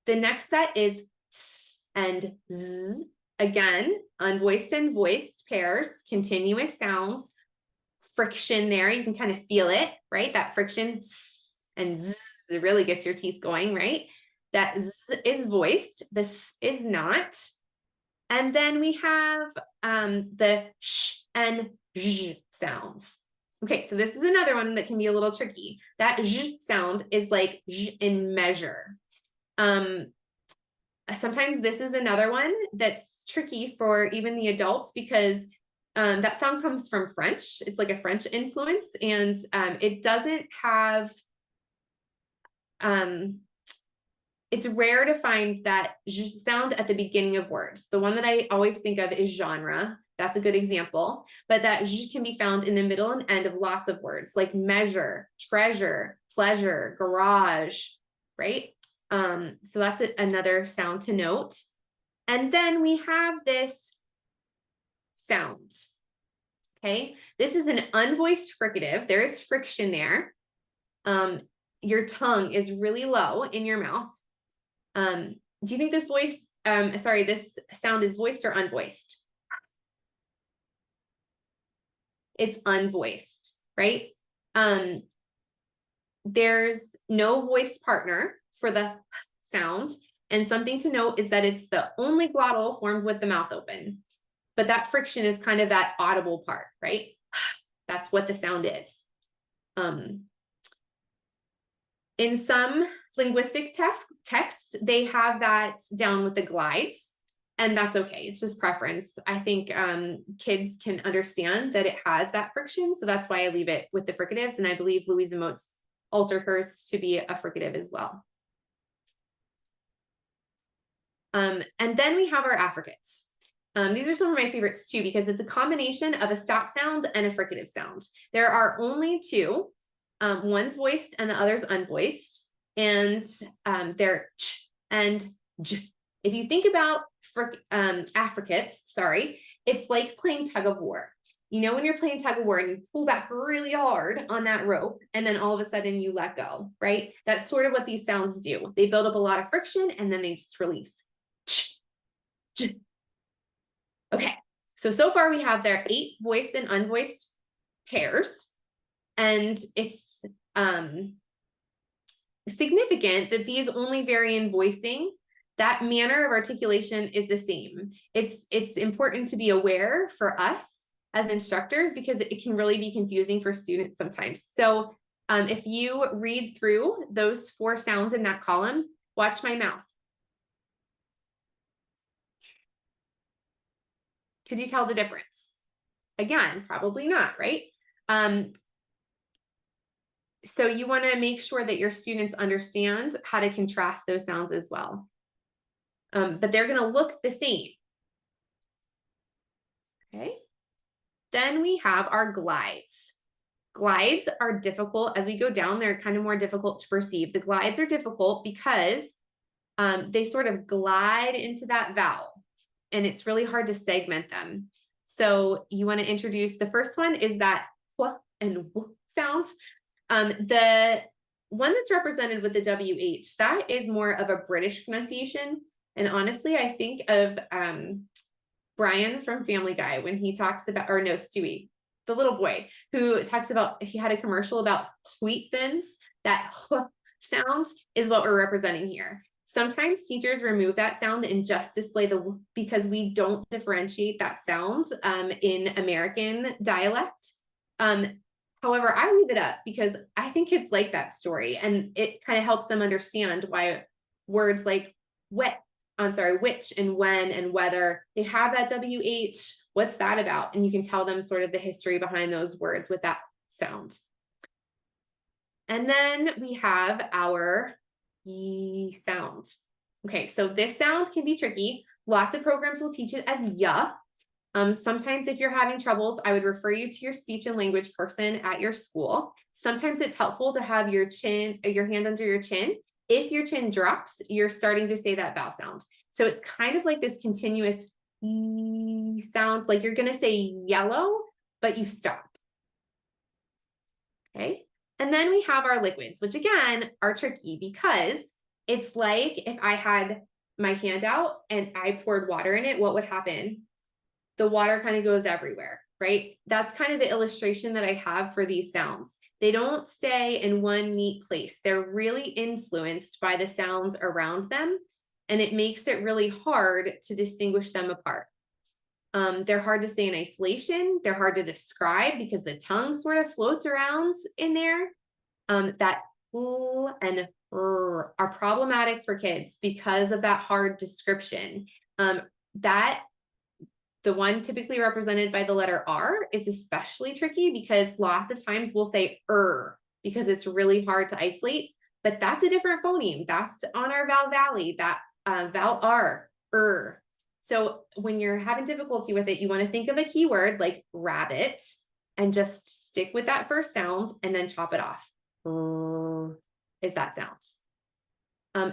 The next set is s and z. Again, unvoiced and voiced pairs, continuous sounds, friction there. You can kind of feel it, right? That friction and z really gets your teeth going, right? That z is voiced, this is not. And then we have the sh and zh sounds. Okay, so this is another one that can be a little tricky. That zh sound is like zh in measure. Sometimes this is another one that's tricky for even the adults, because that sound comes from French. It's like a French influence, and it doesn't have, it's rare to find that zh sound at the beginning of words. The one that I always think of is genre. That's a good example, but that zh can be found in the middle and end of lots of words like measure, treasure, pleasure, garage, right? So that's another sound to note. And then we have this sound. Okay, this is an unvoiced fricative. There is friction there. Your tongue is really low in your mouth. Do you think this this sound is voiced or unvoiced? It's unvoiced, right? There's no voiced partner for the sound. And something to note is that it's the only glottal formed with the mouth open. But that friction is kind of that audible part, right? That's what the sound is. In some linguistic texts, they have that down with the glides, and that's okay. It's just preference. I think kids can understand that it has that friction, so that's why I leave it with the fricatives, and I believe Louisa Moats altered hers to be a fricative as well. And then we have our affricates. These are some of my favorites too, because it's a combination of a stop sound and a fricative sound. There are only two. One's voiced and the other's unvoiced, and they're ch and j. If you think about affricates, sorry, it's like playing tug of war. You know, when you're playing tug of war and you pull back really hard on that rope, and then all of a sudden you let go, right? That's sort of what these sounds do. They build up a lot of friction and then they just release. Ch, j. Okay, so far we have their 8 voiced and unvoiced pairs. And it's significant that these only vary in voicing. That manner of articulation is the same. It's important to be aware for us as instructors, because it can really be confusing for students sometimes. So if you read through those 4 sounds in that column, watch my mouth. Could you tell the difference? Again, probably not, right? So you want to make sure that your students understand how to contrast those sounds as well. But they're going to look the same. Okay. Then we have our glides. Glides are difficult. As we go down, they're kind of more difficult to perceive. The glides are difficult because they sort of glide into that vowel, and it's really hard to segment them. So you want to introduce, the first one is that hwa and w sounds. The one that's represented with the WH, that is more of a British pronunciation. And honestly, I think of Brian from Family Guy when he talks about, or no, Stewie, the little boy who talks about, he had a commercial about wheat thins. That h sound is what we're representing here. Sometimes teachers remove that sound and just display the w, because we don't differentiate that sound in American dialect. However, I leave it up because I think kids like that story, and it kind of helps them understand why words like which and when and whether, they have that WH. What's that about? And you can tell them sort of the history behind those words with that sound. And then we have our Y sound. Okay, so this sound can be tricky. Lots of programs will teach it as ya. Sometimes if you're having troubles, I would refer you to your speech and language person at your school. Sometimes it's helpful to have your hand under your chin. If your chin drops, you're starting to say that vowel sound. So it's kind of like this continuous sound, like you're gonna say yellow, but you stop. Okay, and then we have our liquids, which again are tricky because it's like if I had my hand out and I poured water in it, what would happen? The water kind of goes everywhere, right? That's kind of the illustration that I have for these sounds. They don't stay in one neat place. They're really influenced by the sounds around them, and it makes it really hard to distinguish them apart. They're hard to say in isolation. They're hard to describe because the tongue sort of floats around in there. That l and r are problematic for kids because of that hard description. The one typically represented by the letter R is especially tricky because lots of times we'll say because it's really hard to isolate, but that's a different phoneme. That's on our vowel valley, that vowel R, So when you're having difficulty with it, you want to think of a keyword like rabbit and just stick with that first sound and then chop it off. Is that sound.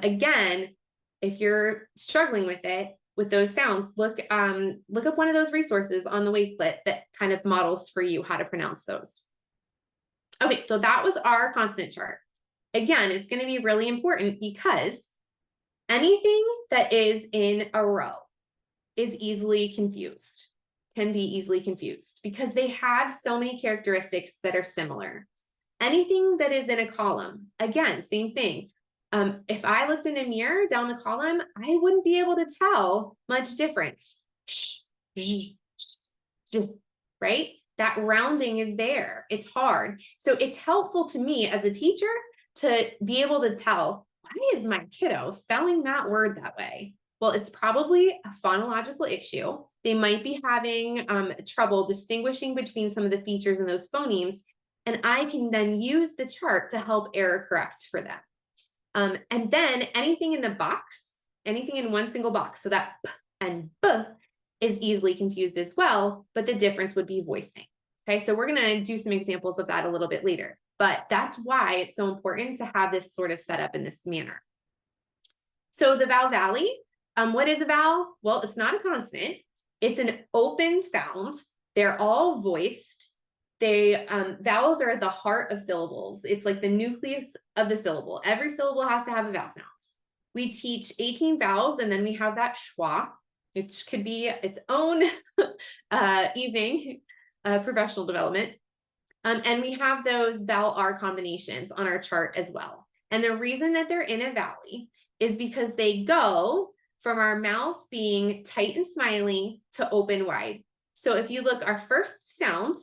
Again, if you're struggling with it, with those sounds, look up one of those resources on the Wakelet that kind of models for you how to pronounce those. Okay, so that was our consonant chart. Again, it's going to be really important because anything that is in a row is easily confused, can be easily confused because they have so many characteristics that are similar. Anything that is in a column, again, same thing. If I looked in a mirror down the column, I wouldn't be able to tell much difference, right? That rounding is there. It's hard. So it's helpful to me as a teacher to be able to tell, why is my kiddo spelling that word that way? Well, it's probably a phonological issue. They might be having trouble distinguishing between some of the features in those phonemes, and I can then use the chart to help error correct for them. And then anything in the box, anything in one single box, so that p and b is easily confused as well, but the difference would be voicing. Okay, so we're gonna do some examples of that a little bit later, but that's why it's so important to have this sort of set up in this manner. So the vowel valley, what is a vowel? Well, it's not a consonant. It's an open sound. They're all voiced. Vowels are at the heart of syllables. It's like the nucleus of the syllable. Every syllable has to have a vowel sound. We teach 18 vowels, and then we have that schwa, which could be its own evening professional development. And we have those vowel R combinations on our chart as well. And the reason that they're in a valley is because they go from our mouth being tight and smiley to open wide. So if you look, our first sound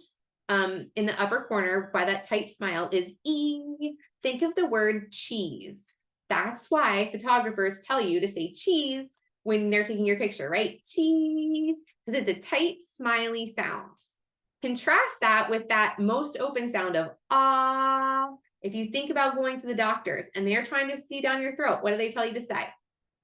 in the upper corner by that tight smile is E. Think of the word cheese. That's why photographers tell you to say cheese when they're taking your picture, right? Cheese, because it's a tight, smiley sound. Contrast that with that most open sound of ah. If you think about going to the doctors and they're trying to see down your throat, what do they tell you to say?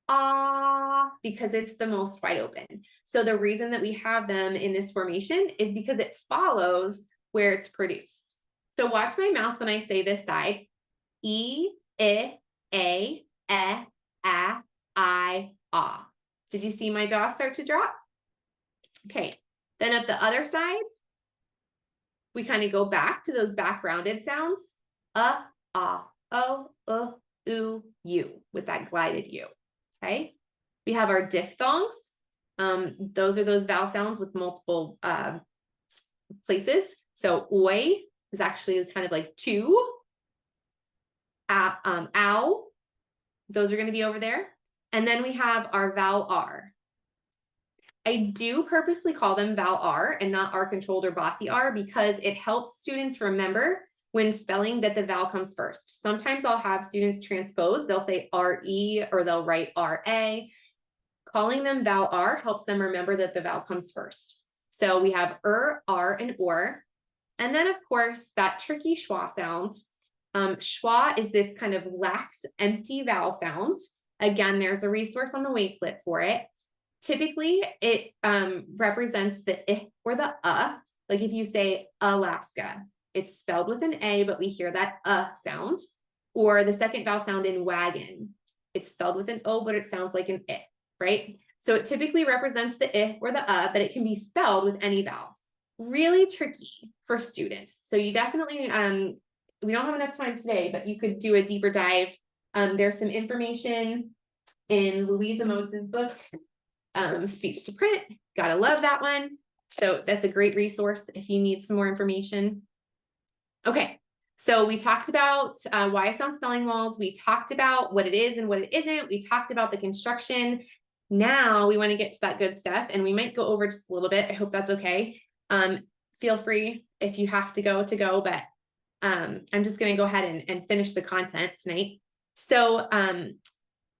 Ah, because it's the most wide open. So the reason that we have them in this formation is because it follows where it's produced. So watch my mouth when I say this side. E, I, A, I, ah. Did you see my jaw start to drop? Okay, then at the other side, we kind of go back to those back rounded sounds. Ah, o, u, with that glided U. Okay, we have our diphthongs. Those are those vowel sounds with multiple places. So oi is actually kind of like two. Ow, those are going to be over there. And then we have our vowel R. I do purposely call them vowel R and not R controlled or bossy R because it helps students remember when spelling that the vowel comes first. Sometimes I'll have students transpose, they'll say RE or they'll write RA. Calling them vowel R helps them remember that the vowel comes first. So we have R, and or. And then of course that tricky schwa sound. Schwa is this kind of lax, empty vowel sound. Again, there's a resource on the Wakelet for it. Typically, it represents the I or the Like if you say Alaska, it's spelled with an A, but we hear that sound. Or the second vowel sound in wagon, it's spelled with an O, but it sounds like an I, right? So it typically represents the I or the but it can be spelled with any vowel. Really tricky for students. So you definitely, we don't have enough time today, but you could do a deeper dive. There's some information in Louisa Moses' book, Speech to Print. Gotta love that one. So that's a great resource if you need some more information. Okay, so we talked about why I sound spelling walls. We talked about what it is and what it isn't. We talked about the construction. Now we want to get to that good stuff, and we might go over just a little bit. I hope that's okay. Feel free if you have to go, but I'm just going to go ahead and finish the content tonight. So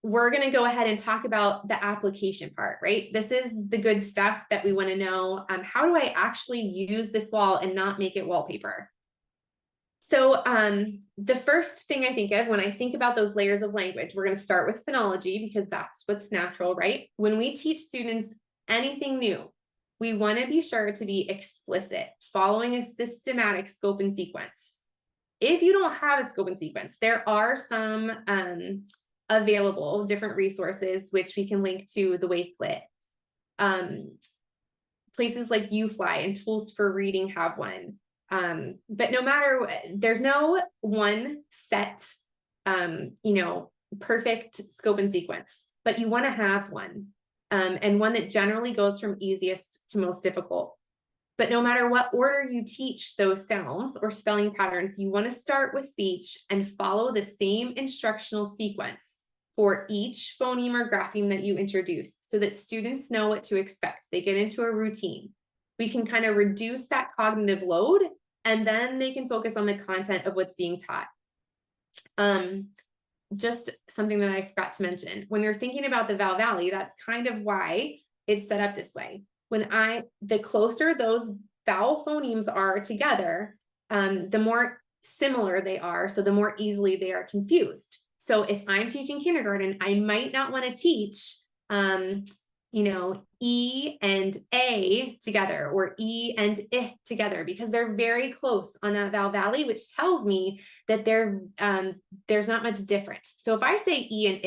we're going to go ahead and talk about the application part, right? This is the good stuff that we want to know. How do I actually use this wall and not make it wallpaper? So the first thing I think of when I think about those layers of language, we're going to start with phonology because that's what's natural, right? When we teach students anything new, we want to be sure to be explicit, following a systematic scope and sequence. If you don't have a scope and sequence, there are some available different resources, which we can link to the Wakelet. Places like UFly and Tools for Reading have one. But no matter, there's no one set, perfect scope and sequence, but you want to have one, and one that generally goes from easiest to most difficult. But no matter what order you teach those sounds or spelling patterns, you want to start with speech and follow the same instructional sequence for each phoneme or grapheme that you introduce so that students know what to expect. They get into a routine. We can kind of reduce that cognitive load, and then they can focus on the content of what's being taught. Just something that I forgot to mention. When you're thinking about the vowel valley, that's kind of why it's set up this way. The closer those vowel phonemes are together, the more similar they are, so the more easily they are confused. So if I'm teaching kindergarten, I might not want to teach, E and A together or E and I together because they're very close on that vowel valley, which tells me that there's not much difference. So if I say E and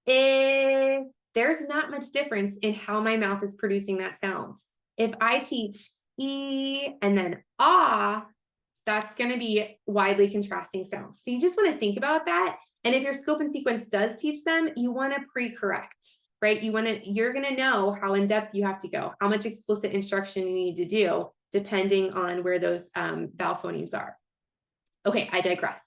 I, there's not much difference in how my mouth is producing that sound. If I teach E and then ah, that's going to be widely contrasting sounds. So you just want to think about that. And if your scope and sequence does teach them, you want to pre-correct, right? You're going to know how in depth you have to go, how much explicit instruction you need to do, depending on where those vowel phonemes are. Okay, I digress.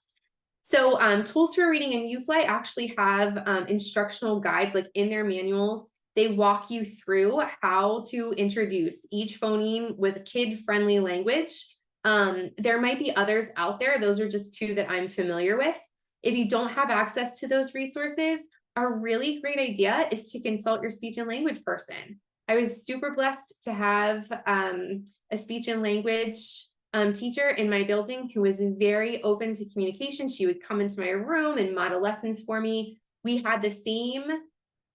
So Tools for Reading and UFly actually have instructional guides, like in their manuals. They walk you through how to introduce each phoneme with kid-friendly language. There might be others out there. Those are just two that I'm familiar with. If you don't have access to those resources, a really great idea is to consult your speech and language person. I was super blessed to have a speech and language teacher in my building who was very open to communication. She would come into my room and model lessons for me. We had the same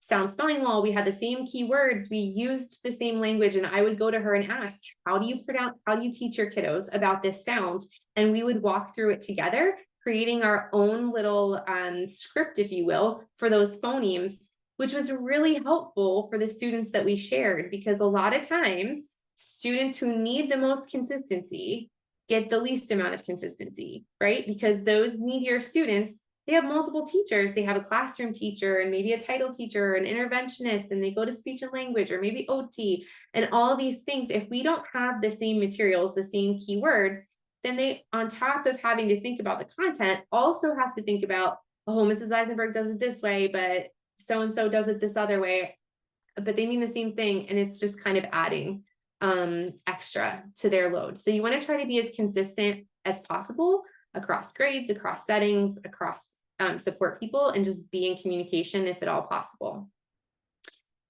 sound spelling wall. We had the same keywords. We used the same language, and I would go to her and ask, how do you teach your kiddos about this sound? And we would walk through it together, creating our own little script, if you will, for those phonemes, which was really helpful for the students that we shared, because a lot of times students who need the most consistency get the least amount of consistency, right? Because those needier students, they have multiple teachers. They have a classroom teacher and maybe a title teacher, an interventionist, and they go to speech and language or maybe OT and all these things. If we don't have the same materials, the same keywords, then they, on top of having to think about the content, also have to think about, oh, Mrs. Isenberg does it this way, but so-and-so does it this other way. but they mean the same thing, and it's just kind of adding extra to their load. So you want to try to be as consistent as possible across grades, across settings, across support people, and just be in communication if at all possible.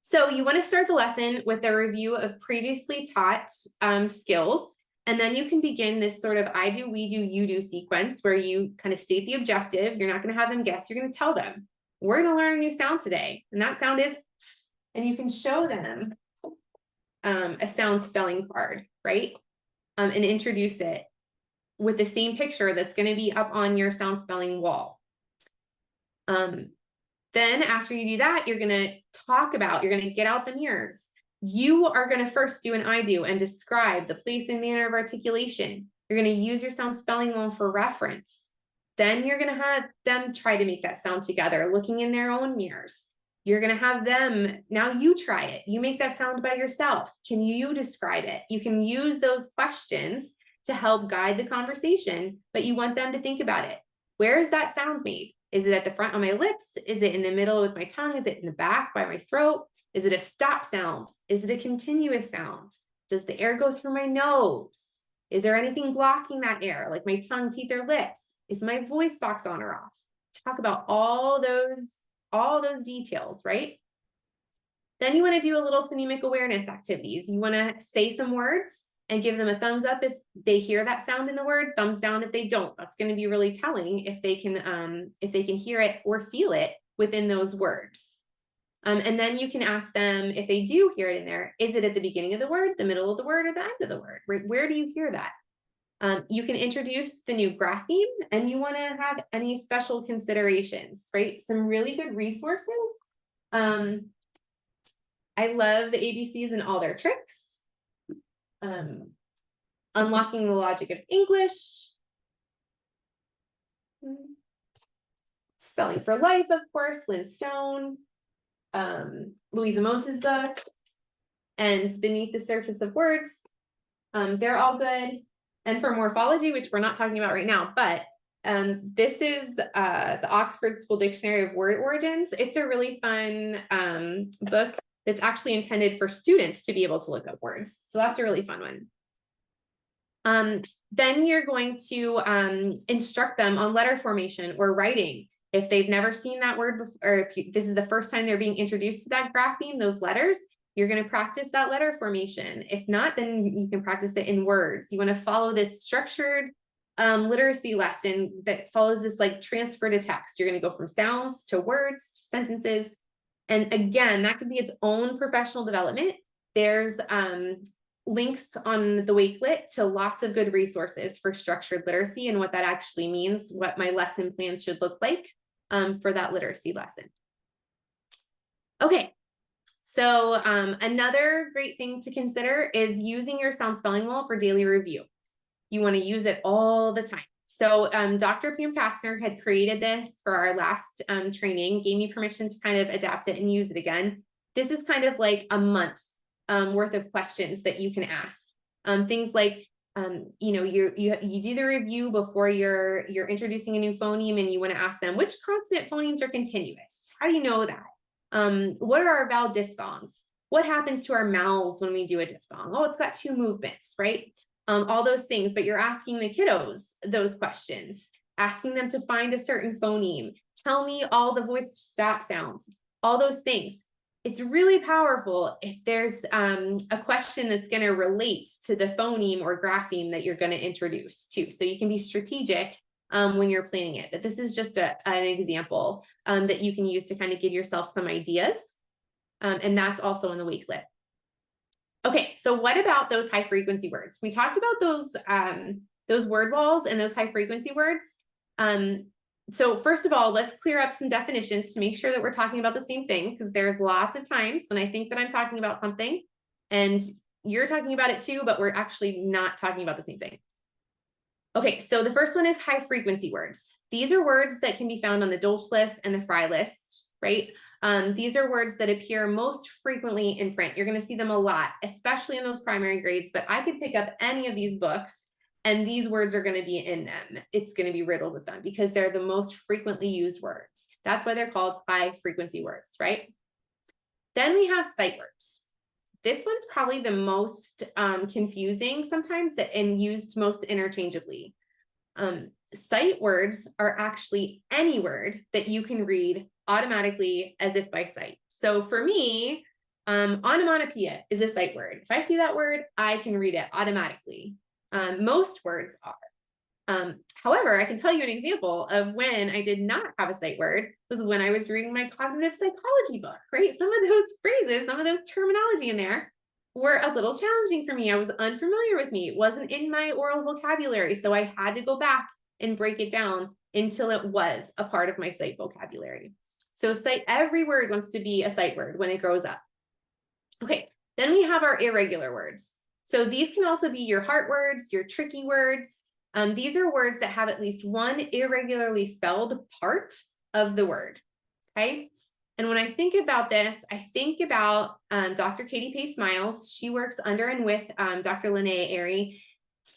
So you want to start the lesson with a review of previously taught skills, and then you can begin this sort of I do, we do, you do sequence where you kind of state the objective. You're not going to have them guess. You're going to tell them, we're going to learn a new sound today, and that sound is, and you can show them a sound spelling card, right? And introduce it with the same picture that's going to be up on your sound spelling wall. Then after you do that, you're going to you're going to get out the mirrors. You are going to first do an I do and describe the place and manner of articulation. You're going to use your sound spelling wall for reference. Then you're going to have them try to make that sound together, looking in their own mirrors. You're going to have them, now you try it. You make that sound by yourself. Can you describe it? You can use those questions to help guide the conversation, but you want them to think about it. Where is that sound made? Is it at the front on my lips? Is it in the middle with my tongue? Is it in the back by my throat? Is it a stop sound? Is it a continuous sound? Does the air go through my nose? Is there anything blocking that air, like my tongue, teeth, or lips? Is my voice box on or off? Talk about all those details, right? Then you want to do a little phonemic awareness activities. You want to say some words and give them a thumbs up if they hear that sound in the word, thumbs down if they don't. That's going to be really telling if they can hear it or feel it within those words. And then you can ask them if they do hear it in there, is it at the beginning of the word, the middle of the word, or the end of the word? Right? Where do you hear that? You can introduce the new grapheme, and you want to have any special considerations, right? Some really good resources. I love the ABCs and all their tricks. Unlocking the Logic of English. Spelling for Life, of course, Lynn Stone. Louisa Montes' book. And Beneath the Surface of Words. They're all good. And for morphology, which we're not talking about right now, but this is the Oxford School Dictionary of Word Origins. It's a really fun book that's actually intended for students to be able to look up words. So that's a really fun one. Then you're going to instruct them on letter formation or writing. If they've never seen that word before, or if this is the first time they're being introduced to that grapheme, those letters, you're going to practice that letter formation. If not, then you can practice it in words. You want to follow this structured literacy lesson that follows this like transfer to text. You're going to go from sounds to words to sentences. And again, that could be its own professional development. There's links on the Wakelet to lots of good resources for structured literacy and what that actually means, what my lesson plans should look like for that literacy lesson. Okay, so another great thing to consider is using your sound spelling wall for daily review. You want to use it all the time. So Dr. Pam Kastner had created this for our last training, gave me permission to kind of adapt it and use it again. This is kind of like a month worth of questions that you can ask. Things like, you know, you do the review before you're introducing a new phoneme, and you want to ask them which consonant phonemes are continuous. How do you know that? What are our vowel diphthongs? What happens to our mouths when we do a diphthong? Oh, it's got two movements, right? All those things, but you're asking the kiddos those questions, asking them to find a certain phoneme. Tell me all the voice stop sounds, all those things. It's really powerful if there's a question that's going to relate to the phoneme or grapheme that you're going to introduce too. So you can be strategic when you're planning it. But this is just an example that you can use to kind of give yourself some ideas. And that's also in the Wakelet. Okay, so what about those high frequency words? We talked about those word walls and those high frequency words. So first of all, let's clear up some definitions to make sure that we're talking about the same thing, because there's lots of times when I think that I'm talking about something and you're talking about it too, but we're actually not talking about the same thing. Okay, so the first one is high frequency words. These are words that can be found on the Dolch list and the Fry list, right? These are words that appear most frequently in print. You're going to see them a lot, especially in those primary grades, but I could pick up any of these books and these words are going to be in them. It's going to be riddled with them because they're the most frequently used words. That's why they're called high frequency words, right? Then we have sight words. This one's probably the most confusing sometimes and used most interchangeably. Sight words are actually any word that you can read automatically as if by sight. So for me, onomatopoeia is a sight word. If I see that word, I can read it automatically. Most words are. However, I can tell you an example of when I did not have a sight word was when I was reading my cognitive psychology book, right? Some of those phrases, some of those terminology in there were a little challenging for me. I was unfamiliar with me. It wasn't in my oral vocabulary. So I had to go back and break it down until it was a part of my sight vocabulary. So sight, every word wants to be a sight word when it grows up. Okay, then we have our irregular words. So these can also be your heart words, your tricky words. These are words that have at least one irregularly spelled part of the word, okay? And when I think about this, I think about Dr. Katie Pace Miles. She works under and with Dr. Linnea Airy,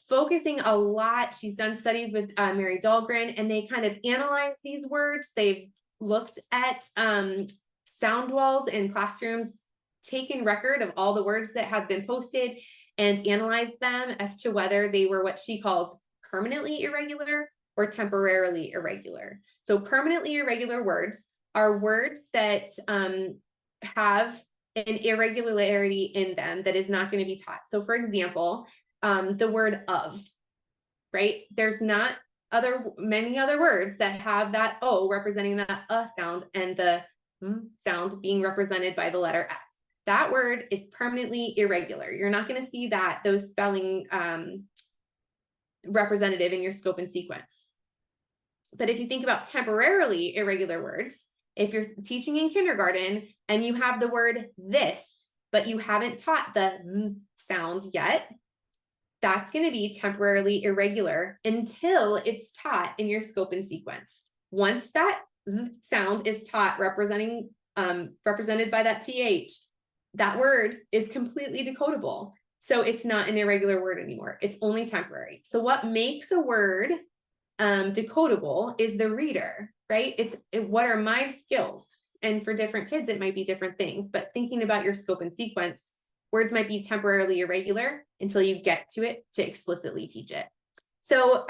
focusing a lot. She's done studies with Mary Dahlgren, and they kind of analyze these words. They've looked at sound walls in classrooms, taken record of all the words that have been posted, and analyzed them as to whether they were what she calls permanently irregular or temporarily irregular. So permanently irregular words are words that have an irregularity in them that is not going to be taught. So for example, the word of, right? There's not many other words that have that O representing that sound and the sound being represented by the letter F. That word is permanently irregular. You're not going to see those spelling representative in your scope and sequence. But if you think about temporarily irregular words, if you're teaching in kindergarten and you have the word this, but you haven't taught the sound yet, that's going to be temporarily irregular until it's taught in your scope and sequence. Once that sound is taught represented by that TH, that word is completely decodable. So it's not an irregular word anymore. It's only temporary. So what makes a word decodable is the reader, right? What are my skills? And for different kids, it might be different things, but thinking about your scope and sequence, words might be temporarily irregular until you get to it to explicitly teach it. So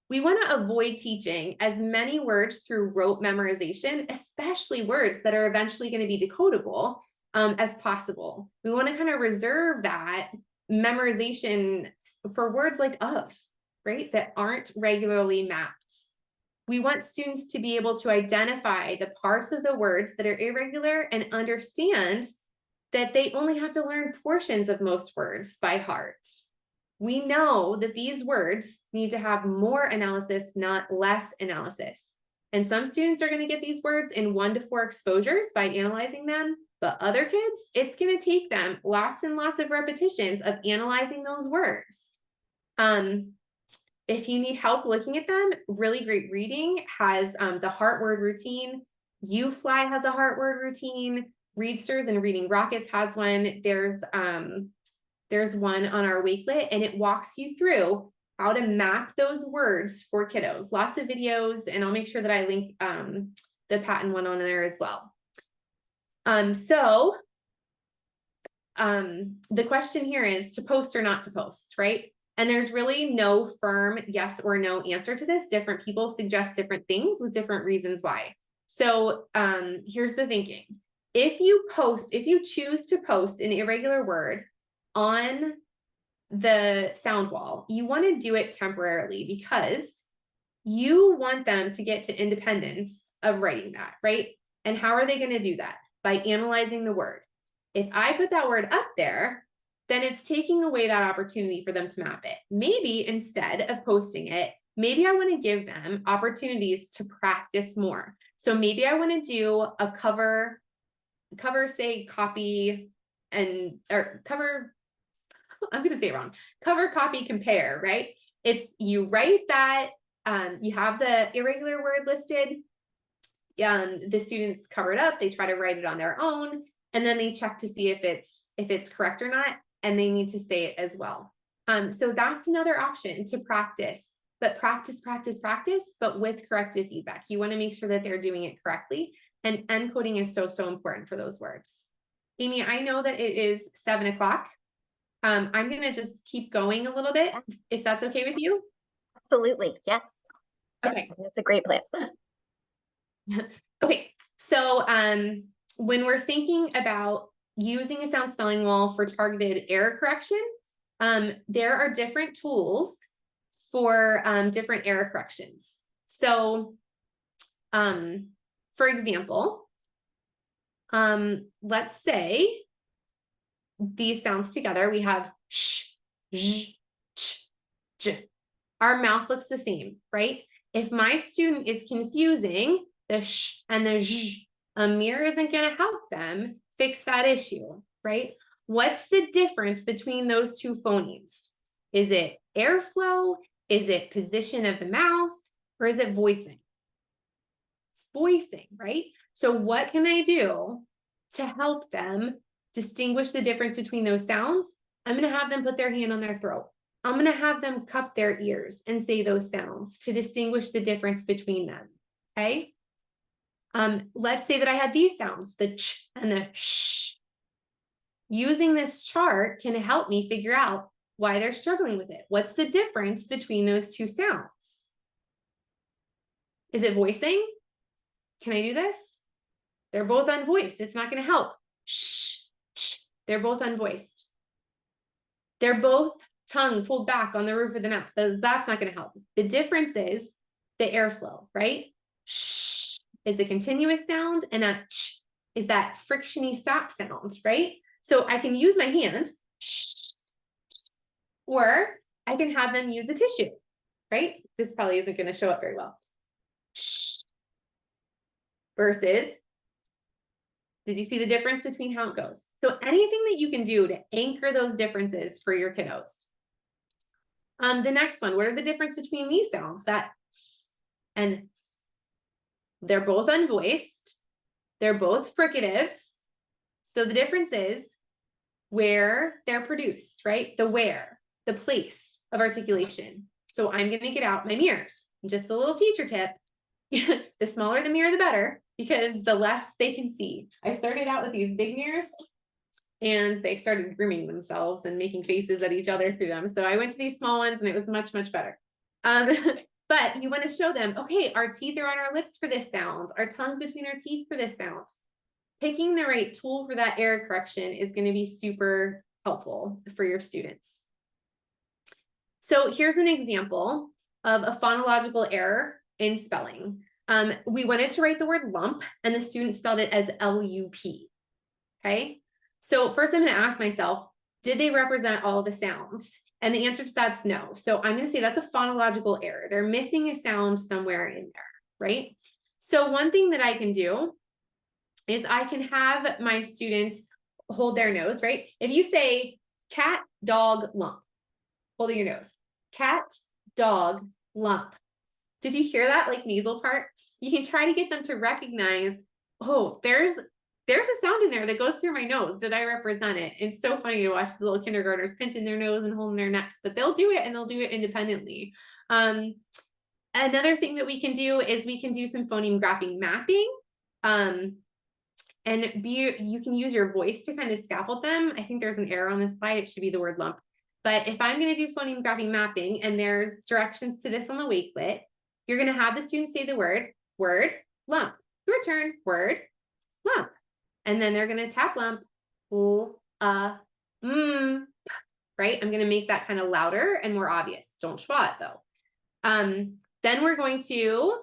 we want to avoid teaching as many words through rote memorization, especially words that are eventually going to be decodable, as possible. We want to kind of reserve that memorization for words like of, right, that aren't regularly mapped. We want students to be able to identify the parts of the words that are irregular and understand that they only have to learn portions of most words by heart. We know that these words need to have more analysis, not less analysis. And some students are going to get these words in 1 to 4 exposures by analyzing them, but other kids, it's going to take them lots and lots of repetitions of analyzing those words. If you need help looking at them, Really Great Reading has the heart word routine. UFly has a heart word routine. Readsters and Reading Rockets has one. There's one on our Wakelet, and it walks you through how to map those words for kiddos. Lots of videos, and I'll make sure that I link the patent one on there as well. The question here is to post or not to post, right? And there's really no firm yes or no answer to this. Different people suggest different things with different reasons why. So here's the thinking. If you choose to post an irregular word on the sound wall, you want to do it temporarily because you want them to get to independence of writing that, right? And how are they going to do that? By analyzing the word. If I put that word up there, then it's taking away that opportunity for them to map it. Maybe instead of posting it, maybe I want to give them opportunities to practice more. So maybe I want to do a cover, say copy or cover, I'm going to say it wrong, cover, copy, compare, right? It's you write that, you have the irregular word listed, the students cover it up, they try to write it on their own, and then they check to see if it's correct or not, and they need to say it as well. So that's another option to practice, but practice, but with corrective feedback. You want to make sure that they're doing it correctly, and encoding is so important for those words. Amy, I know that it is 7 o'clock. I'm going to just keep going a little bit, if that's okay with you.
Absolutely. Yes.
Okay.
That's a great plan.
Okay. So, when we're thinking about using a sound spelling wall for targeted error correction, there are different tools for different error corrections. So, for example, let's say these sounds together, we have sh, zh, ch, j. Our mouth looks the same, right? If my student is confusing the sh and the zh, a mirror isn't going to help them fix that issue, right? What's the difference between those two phonemes? Is it airflow? Is it position of the mouth? Or is it voicing? It's voicing, right? So what can I do to help them distinguish the difference between those sounds? I'm going to have them put their hand on their throat. I'm going to have them cup their ears and say those sounds to distinguish the difference between them. Okay. Let's say that I had these sounds, the ch and the sh. Using this chart can help me figure out why they're struggling with it. What's the difference between those two sounds? Is it voicing? Can I do this? They're both unvoiced. It's not going to help. Shh, shh. They're both unvoiced. They're both tongue pulled back on the roof of the mouth. That's not going to help. The difference is the airflow, right? Shh is the continuous sound, and that sh is that frictiony stop sound, right? So I can use my hand, shh, or I can have them use the tissue, right? This probably isn't going to show up very well. Shh. Versus, did you see the difference between how it goes? So anything that you can do to anchor those differences for your kiddos. The next one, what are the difference between these sounds? That and they're both unvoiced. They're both fricatives. So the difference is where they're produced, right? The where, the place of articulation. So I'm going to get out my mirrors. Just a little teacher tip. The smaller the mirror, the better, because the less they can see. I started out with these big mirrors and they started grooming themselves and making faces at each other through them. So I went to these small ones and it was much, much better. But you want to show them, okay, our teeth are on our lips for this sound, our tongue's between our teeth for this sound. Picking the right tool for that error correction is going to be super helpful for your students. So here's an example of a phonological error in spelling. We wanted to write the word lump and the student spelled it as L-U-P. Okay. So first I'm going to ask myself, did they represent all the sounds? And the answer to that's no. So I'm going to say that's a phonological error. They're missing a sound somewhere in there, right? So one thing that I can do is I can have my students hold their nose, right? If you say cat, dog, lump, holding your nose, cat, dog, lump. Did you hear that like nasal part? You can try to get them to recognize, oh, there's a sound in there that goes through my nose. Did I represent it? It's so funny to watch these little kindergartners pinching their nose and holding their necks, but they'll do it and they'll do it independently. Another thing that we can do is we can do some phoneme graphing mapping. And you can use your voice to kind of scaffold them. I think there's an error on this slide. It should be the word lump. But if I'm going to do phoneme graphing mapping and there's directions to this on the Wakelet, you're going to have the student say the word, lump. Your turn, word, lump. And then they're going to tap lump, right? I'm going to make that kind of louder and more obvious. Don't schwa it though. Then we're going to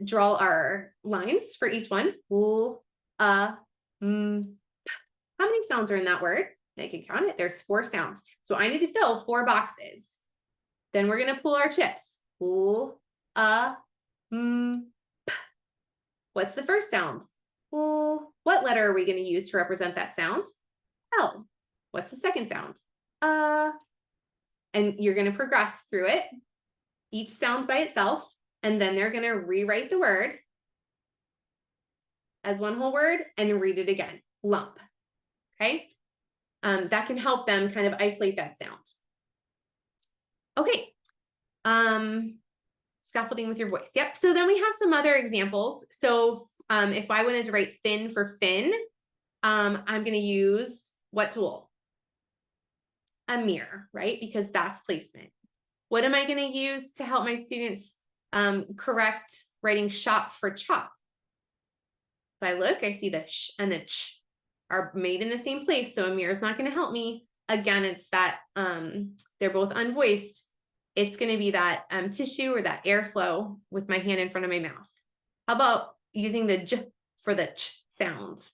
draw our lines for each one. How many sounds are in that word? I can count it. There's 4 sounds. So I need to fill 4 boxes. Then we're going to pull our chips. What's the first sound? What letter are we going to use to represent that sound? L. What's the second sound? And you're going to progress through it, each sound by itself, and then they're going to rewrite the word as one whole word and read it again, lump. Okay. That can help them kind of isolate that sound. Okay. Scaffolding with your voice. Yep. So then we have some other examples. So if I wanted to write fin for fin, I'm going to use what tool? A mirror, right? Because that's placement. What am I going to use to help my students correct writing shop for chop? If I look, I see the sh and the ch are made in the same place. So a mirror is not going to help me. Again, it's that they're both unvoiced. It's going to be that tissue or that airflow with my hand in front of my mouth. How about using the j for the ch sound?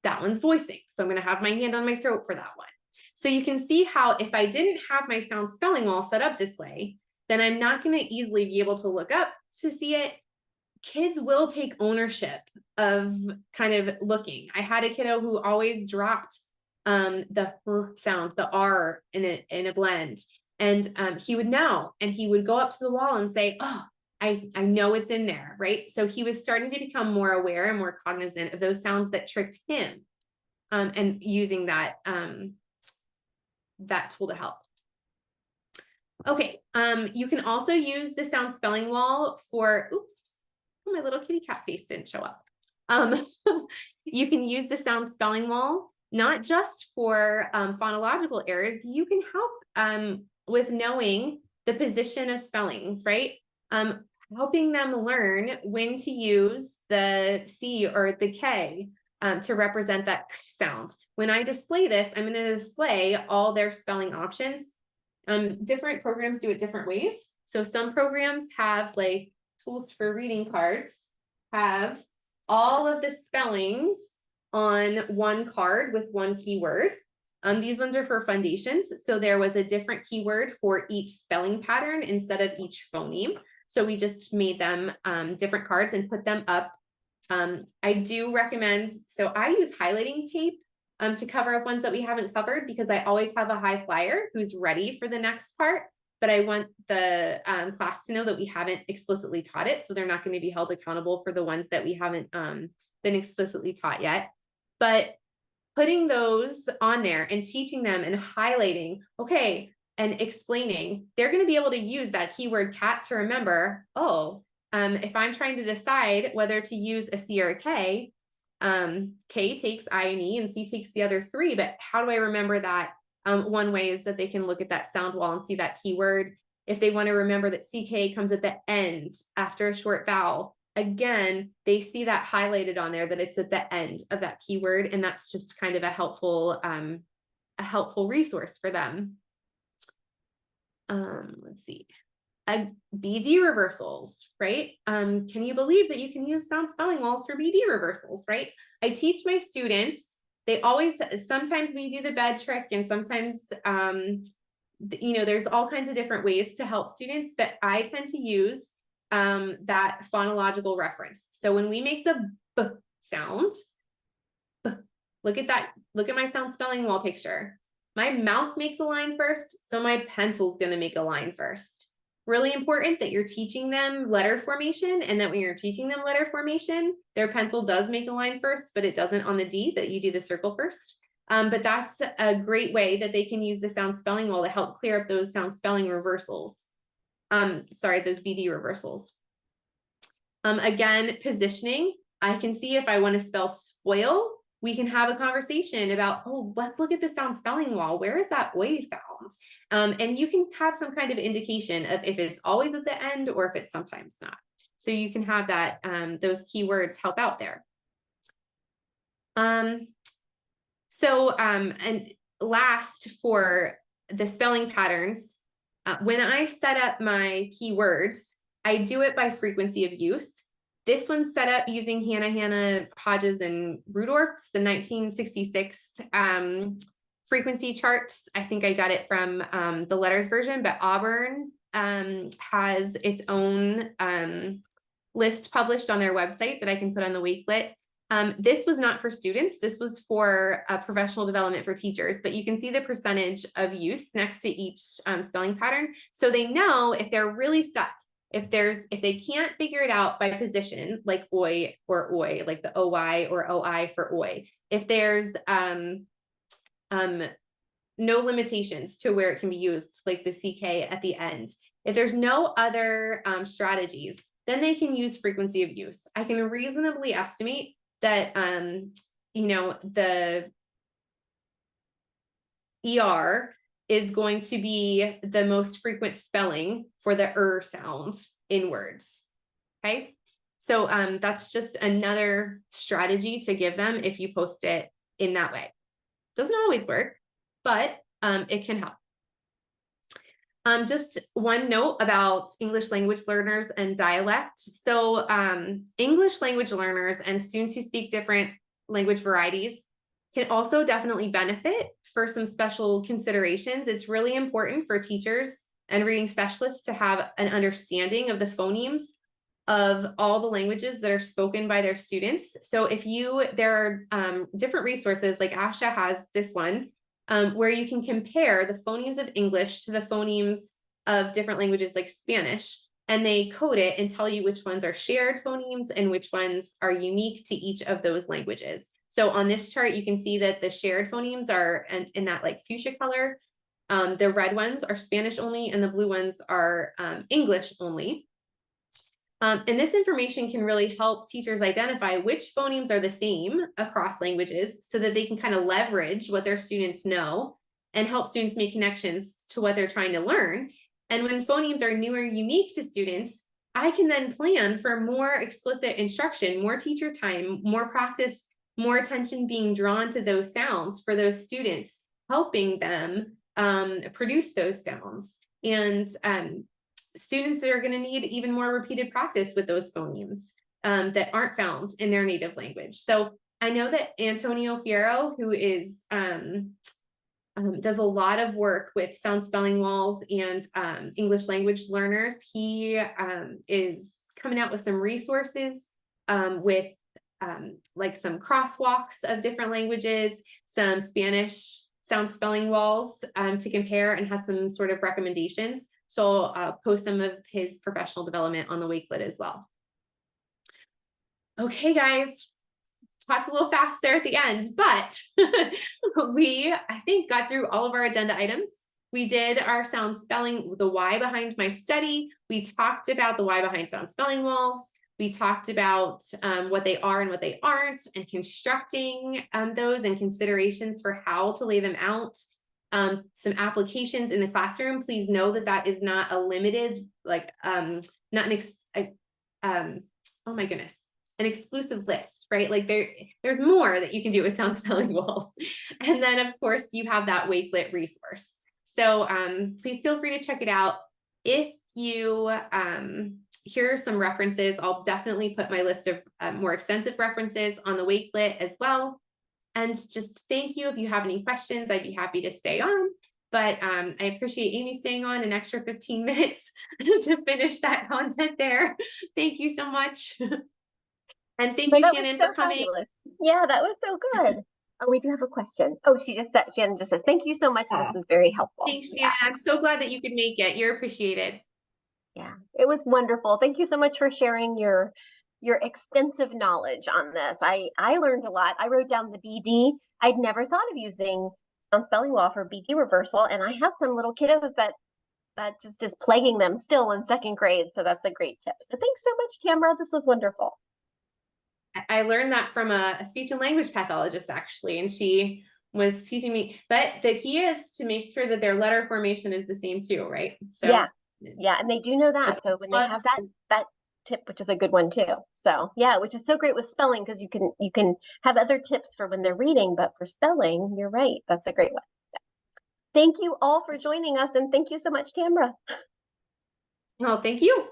That one's voicing. So I'm going to have my hand on my throat for that one. So you can see how if I didn't have my sound spelling wall set up this way, then I'm not going to easily be able to look up to see it. Kids will take ownership of kind of looking. I had a kiddo who always dropped the R sound, the R in a blend. And he would know, and he would go up to the wall and say, oh, I know it's in there, right? So he was starting to become more aware and more cognizant of those sounds that tricked him, and using that, that tool to help. Okay, you can also use the sound spelling wall for, oops, oh, my little kitty cat face didn't show up. You can use the sound spelling wall, not just for phonological errors. You can help with knowing the position of spellings, right? Helping them learn when to use the C or the K to represent that sound. When I display this, I'm going to display all their spelling options. Different programs do it different ways. So some programs have like tools for reading cards, have all of the spellings on one card with one keyword. These ones are for foundations. So there was a different keyword for each spelling pattern instead of each phoneme. So we just made them different cards and put them up. I do recommend, so I use highlighting tape to cover up ones that we haven't covered, because I always have a high flyer who's ready for the next part, but I want the class to know that we haven't explicitly taught it. So they're not going to be held accountable for the ones that we haven't been explicitly taught yet. But putting those on there and teaching them and highlighting, okay, and explaining, they're going to be able to use that keyword cat to remember, oh, if I'm trying to decide whether to use a C or a K, K takes I and E and C takes the other three, but how do I remember that? One way is that they can look at that sound wall and see that keyword. If they want to remember that CK comes at the end after a short vowel, again, they see that highlighted on there that it's at the end of that keyword, and that's just kind of a helpful resource for them. Let's see. BD reversals, right? Can you believe that you can use sound spelling walls for BD reversals, right? I teach my students, they always, sometimes we do the bed trick, and sometimes, you know, there's all kinds of different ways to help students, but I tend to use that phonological reference. So when we make the B sound, B, look at that, look at my sound spelling wall picture. My mouth makes a line first, so my pencil's gonna make a line first. Really important that you're teaching them letter formation, and that when you're teaching them letter formation, their pencil does make a line first, but it doesn't on the D, that you do the circle first. But that's a great way that they can use the sound spelling wall to help clear up those sound spelling reversals. Sorry, those BD reversals. Again, positioning. I can see if I want to spell spoil, we can have a conversation about, oh, let's look at the sound spelling wall. Where is that oi found? And you can have some kind of indication of if it's always at the end or if it's sometimes not. So you can have that, those keywords help out there. And last, for the spelling patterns, when I set up my keywords, I do it by frequency of use. This one's set up using Hannah, Hodges, and Rudorf's, the 1966 frequency charts. I think I got it from the letters version, but Auburn has its own list published on their website that I can put on the Wakelet. This was not for students. This was for professional development for teachers, but you can see the percentage of use next to each spelling pattern. So they know if they're really stuck, if they can't figure it out by position, like oi or oi, like the OY or OI for oi, if there's no limitations to where it can be used, like the CK at the end, if there's no other strategies, then they can use frequency of use. I can reasonably estimate that, the ER is going to be the most frequent spelling for the sound in words. Okay. So that's just another strategy to give them if you post it in that way. Doesn't always work, but it can help. Just one note about English language learners and dialect. So English language learners and students who speak different language varieties can also definitely benefit for some special considerations. It's really important for teachers and reading specialists to have an understanding of the phonemes of all the languages that are spoken by their students. So there are different resources, like Asha has this one, where you can compare the phonemes of English to the phonemes of different languages like Spanish, and they code it and tell you which ones are shared phonemes and which ones are unique to each of those languages. So on this chart, you can see that the shared phonemes are in that like fuchsia color. The red ones are Spanish only, and the blue ones are English only. And this information can really help teachers identify which phonemes are the same across languages so that they can kind of leverage what their students know and help students make connections to what they're trying to learn. And when phonemes are new or unique to students, I can then plan for more explicit instruction, more teacher time, more practice, more attention being drawn to those sounds for those students, helping them produce those sounds. And students are going to need even more repeated practice with those phonemes that aren't found in their native language. So I know that Antonio Fierro, who is does a lot of work with sound spelling walls and English language learners, he is coming out with some resources with like some crosswalks of different languages, some Spanish sound spelling walls to compare, and has some sort of recommendations. So I'll post some of his professional development on the Wakelet as well. Okay, guys, talked a little fast there at the end, but I think, got through all of our agenda items. We did our sound spelling, the why behind my study. We talked about the why behind sound spelling walls. We talked about what they are and what they aren't, and constructing those and considerations for how to lay them out. Some applications in the classroom. Please know that that is not a limited, like, not an oh my goodness, an exclusive list, right? Like there's more that you can do with sound spelling walls. And then of course you have that Wakelet resource. So please feel free to check it out. If you here are some references. I'll definitely put my list of more extensive references on the Wakelet as well. And just thank you. If you have any questions, I'd be happy to stay on. But I appreciate Amy staying on an extra 15 minutes to finish that content there. Thank you so much. And thank you, Shannon, for coming.
Fabulous. Yeah, that was so good. Oh, we do have a question. Oh, Shannon just says, thank you so much. This was very helpful.
Thanks, Shannon. I'm so glad that you could make it. You're appreciated.
Yeah, it was wonderful. Thank you so much for sharing your extensive knowledge on this. I learned a lot. I wrote down the BD. I'd never thought of using sound spelling wall for BD reversal, and I have some little kiddos that just is plaguing them still in second grade. So that's a great tip. So thanks so much, Tambra. This was wonderful.
I learned that from a speech and language pathologist, actually, and she was teaching me. But the key is to make sure that their letter formation is the same too, right? So
yeah, and they do know that. So when they have that tip, which is a good one too. So yeah, which is so great with spelling, because you can have other tips for when they're reading, but for spelling, you're right. That's a great one. So, thank you all for joining us, and thank you so much, Tambra.
Well, thank you.